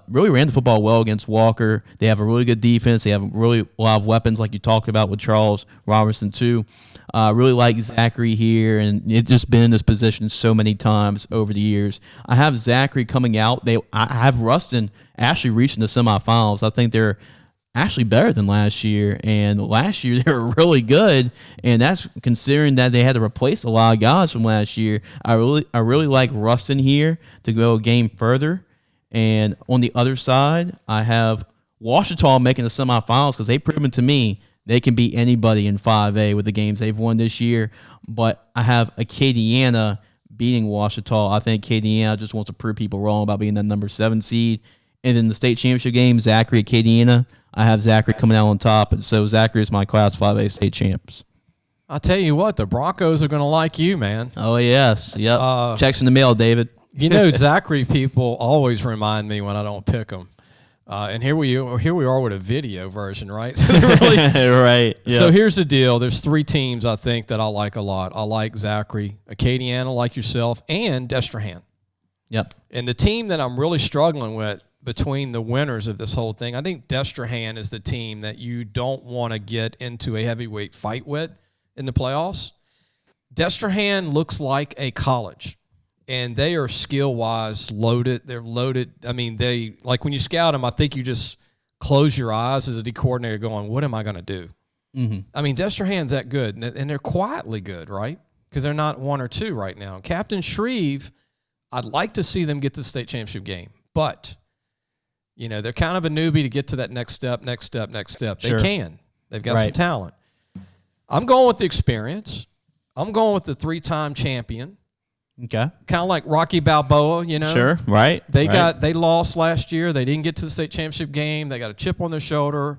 Really ran the football well against Walker. They have a really good defense. They have really a lot of weapons, like you talked about with Charles Robertson too. I really like Zachary here, and it's just been in this position so many times over the years. I have Zachary coming out. I have Ruston actually reaching the semifinals. I think they're actually better than last year, and last year they were really good, and that's considering that they had to replace a lot of guys from last year. I really like Ruston here to go a game further. And on the other side, I have Ouachita making the semifinals because they've proven to me they can beat anybody in 5A with the games they've won this year. But I have Acadiana beating Ouachita. I think Acadiana just wants to prove people wrong about being that number 7 seed. And in the state championship game, Zachary, Acadiana, I have Zachary coming out on top. And so Zachary is my Class 5A state champs. I'll tell you what, the Broncos are going to like you, man. Oh, yes. Yep. Checks in the mail, David. Zachary people always remind me when I don't pick them. And here we are with a video version, right? So really, right. Yep. So here's the deal. There's 3 teams I think that I like a lot. I like Zachary, Acadiana, like yourself, and Destrehan. Yep. And the team that I'm really struggling with between the winners of this whole thing, I think Destrehan is the team that you don't want to get into a heavyweight fight with in the playoffs. Destrehan looks like a college. And they are skill-wise loaded. They're loaded. I mean, they like when you scout them, I think you just close your eyes as a D coordinator going, what am I going to do? Mm-hmm. I mean, Destrehan's that good, and they're quietly good, right? Because they're not 1 or 2 right now. Captain Shreve, I'd like to see them get to the state championship game. But, they're kind of a newbie to get to that next step. Sure. They can. They've got some talent. I'm going with the experience. I'm going with the 3-time champion. Okay. Kind of like Rocky Balboa, Sure, right. They lost last year. They didn't get to the state championship game. They got a chip on their shoulder.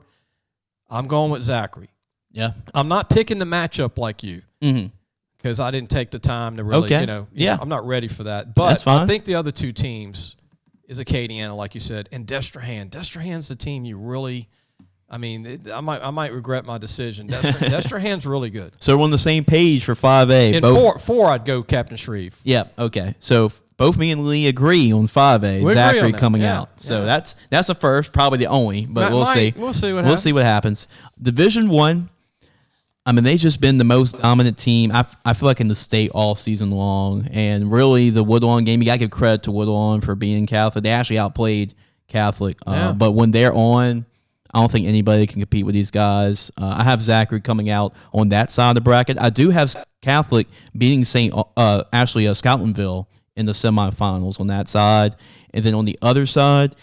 I'm going with Zachary. Yeah. I'm not picking the matchup like you because I didn't take the time to really, I'm not ready for that. But that's fine. I think the other 2 teams is Acadiana, like you said, and Destrehan. Destrehan's the team you really I mean, I might regret my decision. Destrehan's really good. So we're on the same page for 5A. In four, I'd go Captain Shreve. Yeah. Okay. So both me and Lee agree on 5A. We agree Zachary on that. coming Yeah, out. So that's the first, probably the only, but we'll see. We'll see what We'll happens. see what happens. Division 1. I mean, they've just been the most dominant team, I feel like, in the state all season long. And really, the Woodlawn game, you got to give credit to Woodlawn for being Catholic. They actually outplayed Catholic. But when they're on, I don't think anybody can compete with these guys. I have Zachary coming out on that side of the bracket. I do have Catholic beating Scotlandville in the semifinals on that side. And then on the other side,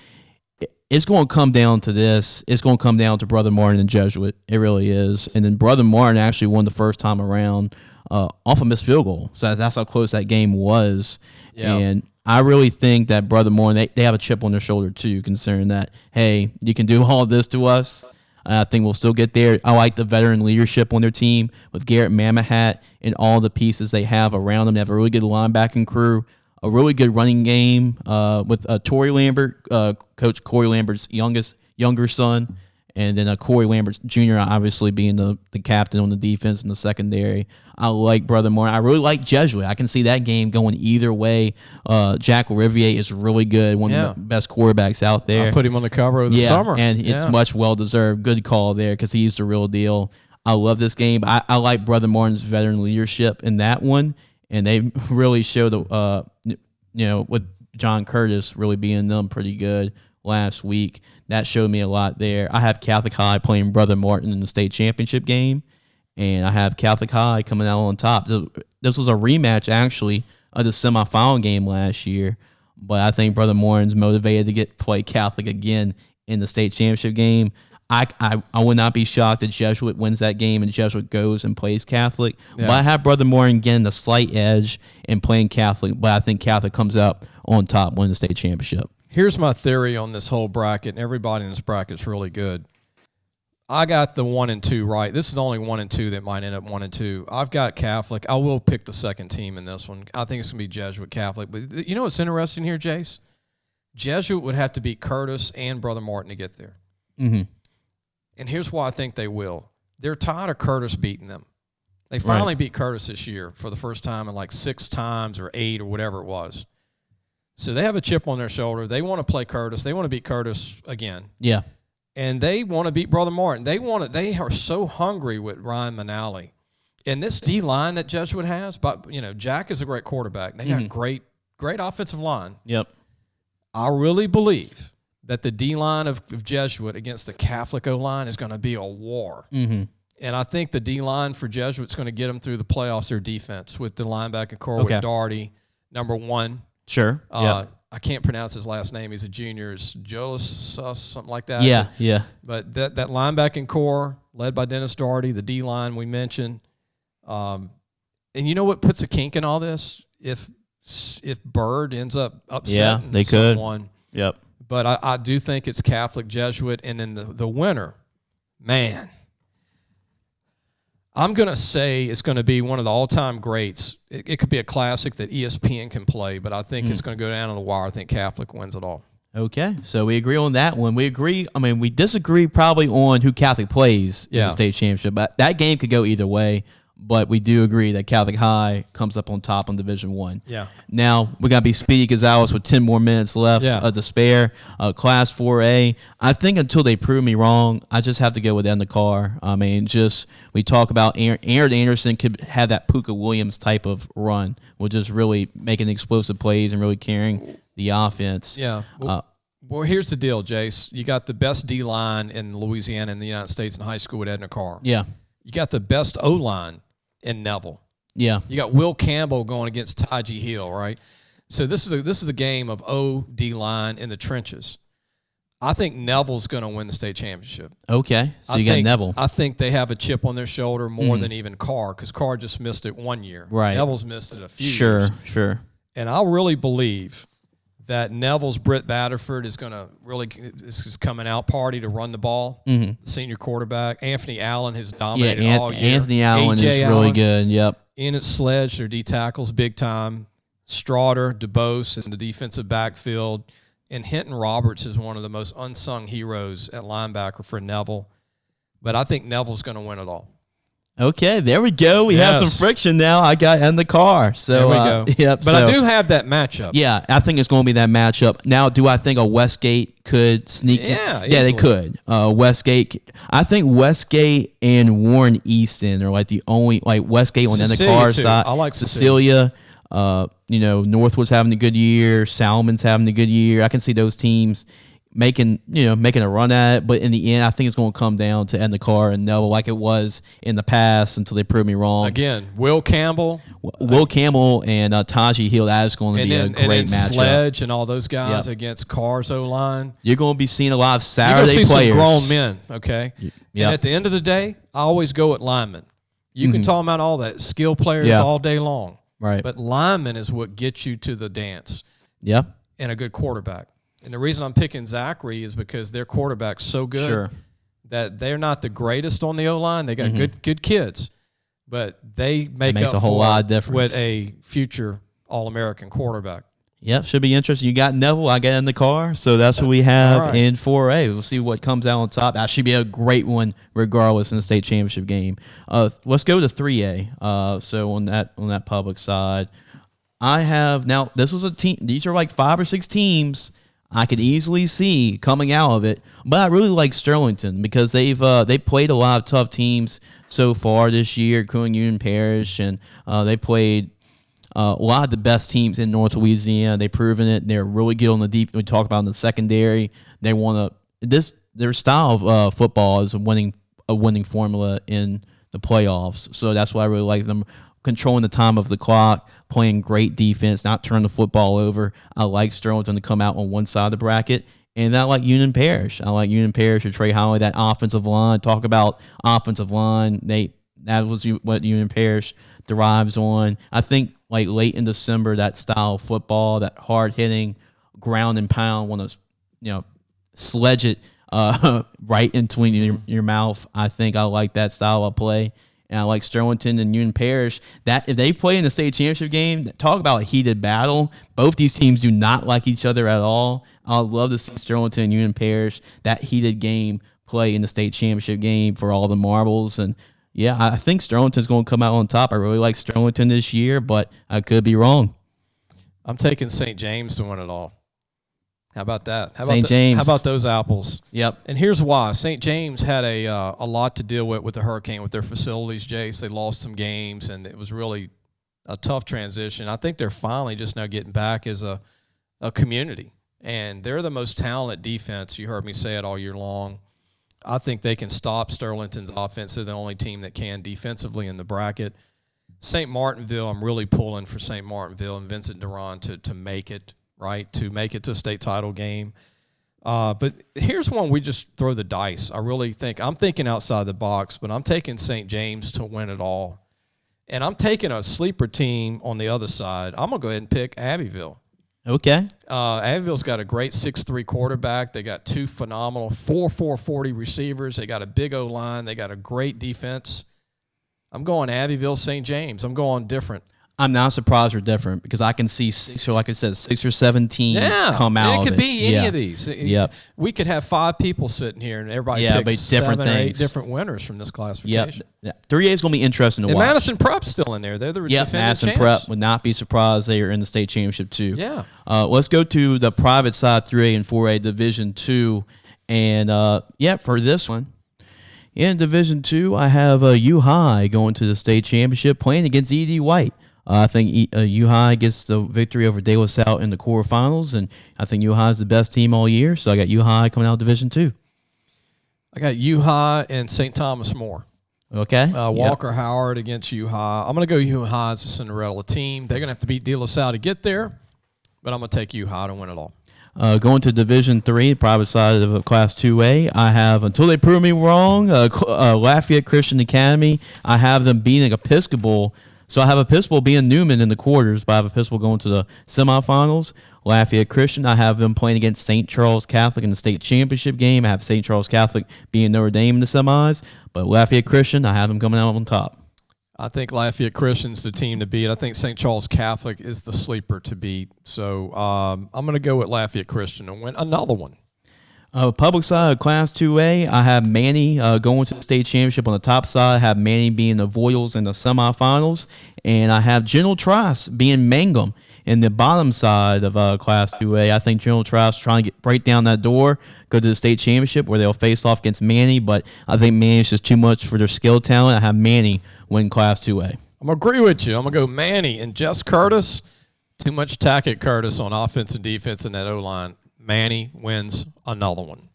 it's going to come down to this. It's going to come down to Brother Martin and Jesuit. It really is. And then Brother Martin actually won the first time around off a missed field goal. So that's how close that game was. Yeah. And I really think that Brother Martin, they have a chip on their shoulder too, considering that, hey, you can do all this to us. I think we'll still get there. I like the veteran leadership on their team with Garrett Mamahat and all the pieces they have around them. They have a really good linebacking crew, a really good running game with Torrey Lambert, Coach Corey Lambert's younger son, and then Corey Lambert Jr. obviously being the captain on the defense in the secondary. I like Brother Martin. I really like Jesuit. I can see that game going either way. Jack Riviere is really good, one of the best quarterbacks out there. I put him on the cover of the summer. And it's much well-deserved. Good call there because he's the real deal. I love this game. I like Brother Martin's veteran leadership in that one, and they really show with John Curtis really being them pretty good last week. That showed me a lot there. I have Catholic High playing Brother Martin in the state championship game, and I have Catholic High coming out on top. This was a rematch, actually, of the semifinal game last year, but I think Brother Martin's motivated to play Catholic again in the state championship game. I would not be shocked if Jesuit wins that game and Jesuit goes and plays Catholic. Yeah. But I have Brother Martin getting the slight edge in playing Catholic, but I think Catholic comes up on top, winning the state championship. Here's my theory on this whole bracket, and everybody in this bracket is really good. I got the 1 and 2 right. This is only 1 and 2 that might end up 1 and 2. I've got Catholic. I will pick the second team in this one. I think it's going to be Jesuit Catholic. But you know what's interesting here, Jace? Jesuit would have to beat Curtis and Brother Martin to get there. Mm-hmm. And here's why I think they will. They're tired of Curtis beating them. They finally beat Curtis this year for the first time in like 6 times or 8 or whatever it was. So they have a chip on their shoulder. They want to play Curtis. They want to beat Curtis again. Yeah. And they want to beat Brother Martin. They are so hungry with Ryan Manali. And this D-line that Jesuit has, but Jack is a great quarterback. They got great offensive line. Yep. I really believe that the D-line of Jesuit against the Catholic O-line is going to be a war. Mm-hmm. And I think the D-line for Jesuit is going to get them through the playoffs, their defense, with the linebacker core with Doherty, number 1. Sure. I can't pronounce his last name. He's a junior. It's Jolis, something like that. Yeah. But that linebacking core led by Dennis Doherty, the D-line we mentioned. And you know what puts a kink in all this? If Bird ends up upsetting they could. someone. Yep. But I do think it's Catholic Jesuit. And then the winner, man, I'm going to say it's going to be one of the all-time greats. It could be a classic that ESPN can play, but I think it's going to go down on the wire. I think Catholic wins it all. Okay, so we agree on that one. We disagree probably on who Catholic plays in the state championship, but that game could go either way. But we do agree that Catholic High comes up on top in Division 1. Yeah. Now, we got to be Speedy Gonzalez with 10 more minutes left to spare. Class 4A, I think until they prove me wrong, I just have to go with Edna Carr. I mean, we talk about Aaron Anderson could have that Puka Williams type of run, with just really making explosive plays and really carrying the offense. Yeah. Well, here's the deal, Jace. You got the best D-line in Louisiana and the United States in high school with Edna Carr. Yeah. You got the best O-line in Neville. Yeah. You got Will Campbell going against Taji Hill, right? So this is a game of O-D line in the trenches. I think Neville's going to win the state championship. Okay. So you got Neville. I think they have a chip on their shoulder more than even Carr, because Carr just missed it 1 year. Right. Neville's missed it a few years. Sure. And I really believe that Neville's Britt Batterford is going to this is coming out party to run the ball. Mm-hmm. The senior quarterback. Anthony Allen has dominated all year. Anthony Allen is really good. Yep. Enid Sledge, their D tackles, big time. Straughter, DeBose in the defensive backfield. And Hinton Roberts is one of the most unsung heroes at linebacker for Neville. But I think Neville's going to win it all. Okay, there we go. We have some friction now. I got in the car. So there we go. Yep. But I do have that matchup. Yeah, I think it's going to be that matchup. Now, do I think a Westgate could sneak in? Yeah, they could. Westgate. I think Westgate and Warren Easton are like the only, like Westgate on the end of the car side. I like Cecilia. Northwood's having a good year. Salmon's having a good year. I can see those teams making a run at it, but in the end, I think it's going to come down to end the car and Neville, like it was in the past until they prove me wrong. Again, Will Campbell and Taji Hill. That is going to be a great matchup. Sledge and all those guys against Carr's O-line. You're going to be seeing a lot of Saturday You're players. Some grown men, okay? Yep. And at the end of the day, I always go at linemen. You can talk about all that skill players all day long, right? But linemen is what gets you to the dance. Yep. And a good quarterback. And the reason I'm picking Zachary is because their quarterback's so good that they're not the greatest on the O-line. They got good kids, but they make up a whole lot of difference with a future All-American quarterback. Yep, should be interesting. You got Neville, I got in the car, so that's what we have in 4A. We'll see what comes out on top. That should be a great one, regardless in the state championship game. Let's go to 3A. So on that public side, I have now. This was a team. These are like 5 or 6 teams I could easily see coming out of it, but I really like Sterlington because they played a lot of tough teams so far this year, including Union Parish, and they played a lot of the best teams in North Louisiana. They've proven it. They're really good on the deep. We talk about in the secondary. They want to their style of football is a winning formula in the playoffs. So that's why I really like them. Controlling the time of the clock, playing great defense, not turning the football over. I like Sterlington to come out on one side of the bracket, and I like Union Parish. I like Union Parish or Trey Holloway, that offensive line. Talk about offensive line. That was what Union Parish derives on. I think like late in December, that style of football, that hard hitting, ground and pound, want to sledge it right in between your mouth. I think I like that style of play. And I like Sterlington and Union Parish. That if they play in the state championship game, talk about a heated battle. Both these teams do not like each other at all. I'd love to see Sterlington and Union Parish, that heated game, play in the state championship game for all the marbles. And yeah, I think Sterlington's going to come out on top. I really like Sterlington this year, but I could be wrong. I'm taking St. James to win it all. How about that? St. James. How about those apples? Yep. And here's why. St. James had a lot to deal with the hurricane with their facilities, Jace. They lost some games, and it was really a tough transition. I think they're finally just now getting back as a community. And they're the most talented defense. You heard me say it all year long. I think they can stop Sterlington's offense. They're the only team that can defensively in the bracket. St. Martinville, I'm really pulling for St. Martinville and Vincent Duran to make it. Right, to make it to a state title game. But here's one we just throw the dice. I really think, I'm thinking outside the box, but I'm taking St. James to win it all. And I'm taking a sleeper team on the other side. I'm going to go ahead and pick Abbeville. Okay. Abbeville's got a great 6'3" quarterback. They got 2 phenomenal 4.40 receivers. They got a big O-line. They got a great defense. I'm going Abbeville, St. James. I'm going different. I'm not surprised or different because I can see 6 or 7 teams come out. It could of be any of these. Yep. We could have 5 people sitting here and everybody picks different 7 or 8 things. different winners from this classification. Yep. 3A is going to be interesting to watch. Madison Prep's still in there. They're the defending Madison champs. Prep would not be surprised they are in the state championship too. Yeah. Let's go to the private side, 3A and 4A Division 2. And for this one, in Division 2, I have U High going to the state championship playing against E.D. White. I think U High gets the victory over De La Salle in the quarterfinals, and I think U High is the best team all year. So I got U High coming out of Division 2. I got U High and St. Thomas More. Okay. Walker Howard against U High. I'm going to go U High as a Cinderella team. They're going to have to beat De La Salle to get there, but I'm going to take U High to win it all. Going to Division 3, private side of Class 2A, I have, until they prove me wrong, Lafayette Christian Academy. I have them beating Episcopal. So I have Episcopal being Newman in the quarters, but I have Episcopal going to the semifinals. Lafayette Christian, I have them playing against St. Charles Catholic in the state championship game. I have St. Charles Catholic being Notre Dame in the semis, but Lafayette Christian, I have them coming out on top. I think Lafayette Christian's the team to beat. I think St. Charles Catholic is the sleeper to beat. So I'm going to go with Lafayette Christian and win another one. Public side of Class 2A, I have Manny going to the state championship. On the top side, I have Manny being the Voiles in the semifinals, and I have General Trask being Mangum. In the bottom side of Class 2A, I think General Trask trying to break down that door, go to the state championship where they'll face off against Manny, but I think Manny's just too much for their skill talent. I have Manny win Class 2A. I'm going to agree with you. I'm going to go Manny and Jess Curtis. Too much Tackett Curtis on offense and defense in that O-line. Manny wins another one.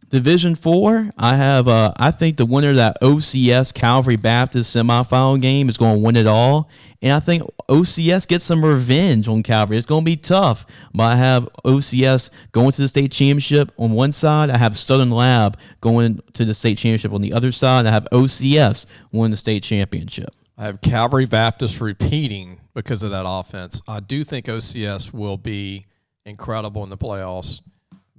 Division 4, I have I think the winner of that OCS Calvary Baptist semifinal game is going to win it all. And I think OCS gets some revenge on Calvary. It's going to be tough. But I have OCS going to the state championship on one side. I have Southern Lab going to the state championship on the other side. I have OCS winning the state championship. I have Calvary Baptist repeating because of that offense. I do think OCS will be incredible in the playoffs,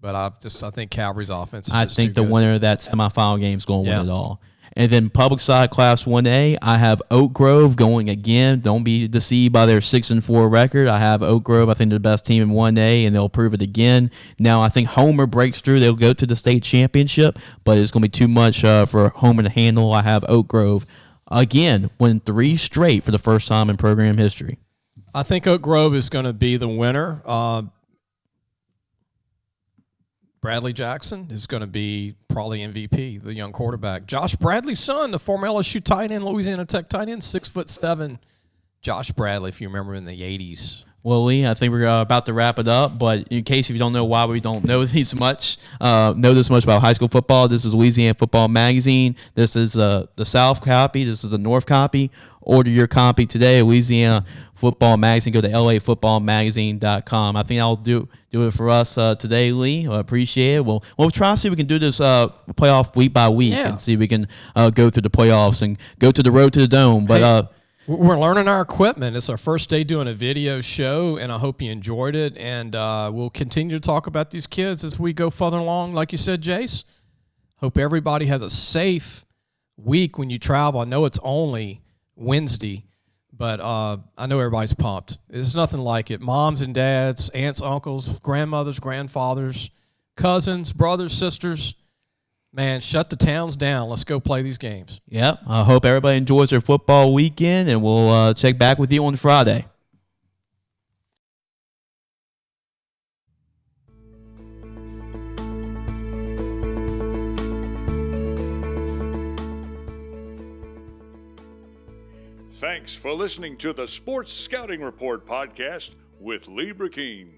but I think Calvary's offense is I just think too the good. winner of that semifinal game is going to win it all. And then public side Class 1A, I have Oak Grove going again. Don't be deceived by their 6-4 record. I have Oak Grove. I think they're the best team in 1A, and they'll prove it again. Now, I think Homer breaks through. They'll go to the state championship, but it's going to be too much for Homer to handle. I have Oak Grove again win 3 straight for the first time in program history. I think Oak Grove is going to be the winner. Bradley Jackson is going to be probably MVP, the young quarterback. Josh Bradley's son, the former LSU tight end, Louisiana Tech tight end, 6'7". Josh Bradley, if you remember in the 80s. Well, Lee, I think we're about to wrap it up. But in case if you don't know why we don't know this much about high school football, this is Louisiana Football Magazine. This is the South copy. This is the North copy. Order your copy today, Louisiana Football Magazine. Go to lafootballmagazine.com. I think I'll do it for us today, Lee. I appreciate it. We'll try to see if we can do this playoff week by week and see if we can go through the playoffs and go to the road to the Dome. But we're learning our equipment. It's our first day doing a video show, and I hope you enjoyed it. And we'll continue to talk about these kids as we go further along, like you said, Jace. Hope everybody has a safe week when you travel. I know it's only Wednesday, but I know everybody's pumped. There's nothing like it. Moms and dads, aunts, uncles, grandmothers, grandfathers, cousins, brothers, sisters. Man, shut the towns down. Let's go play these games. Yep. I hope everybody enjoys their football weekend, and we'll check back with you on Friday. Thanks for listening to the Sports Scouting Report podcast with Lee Brecheen.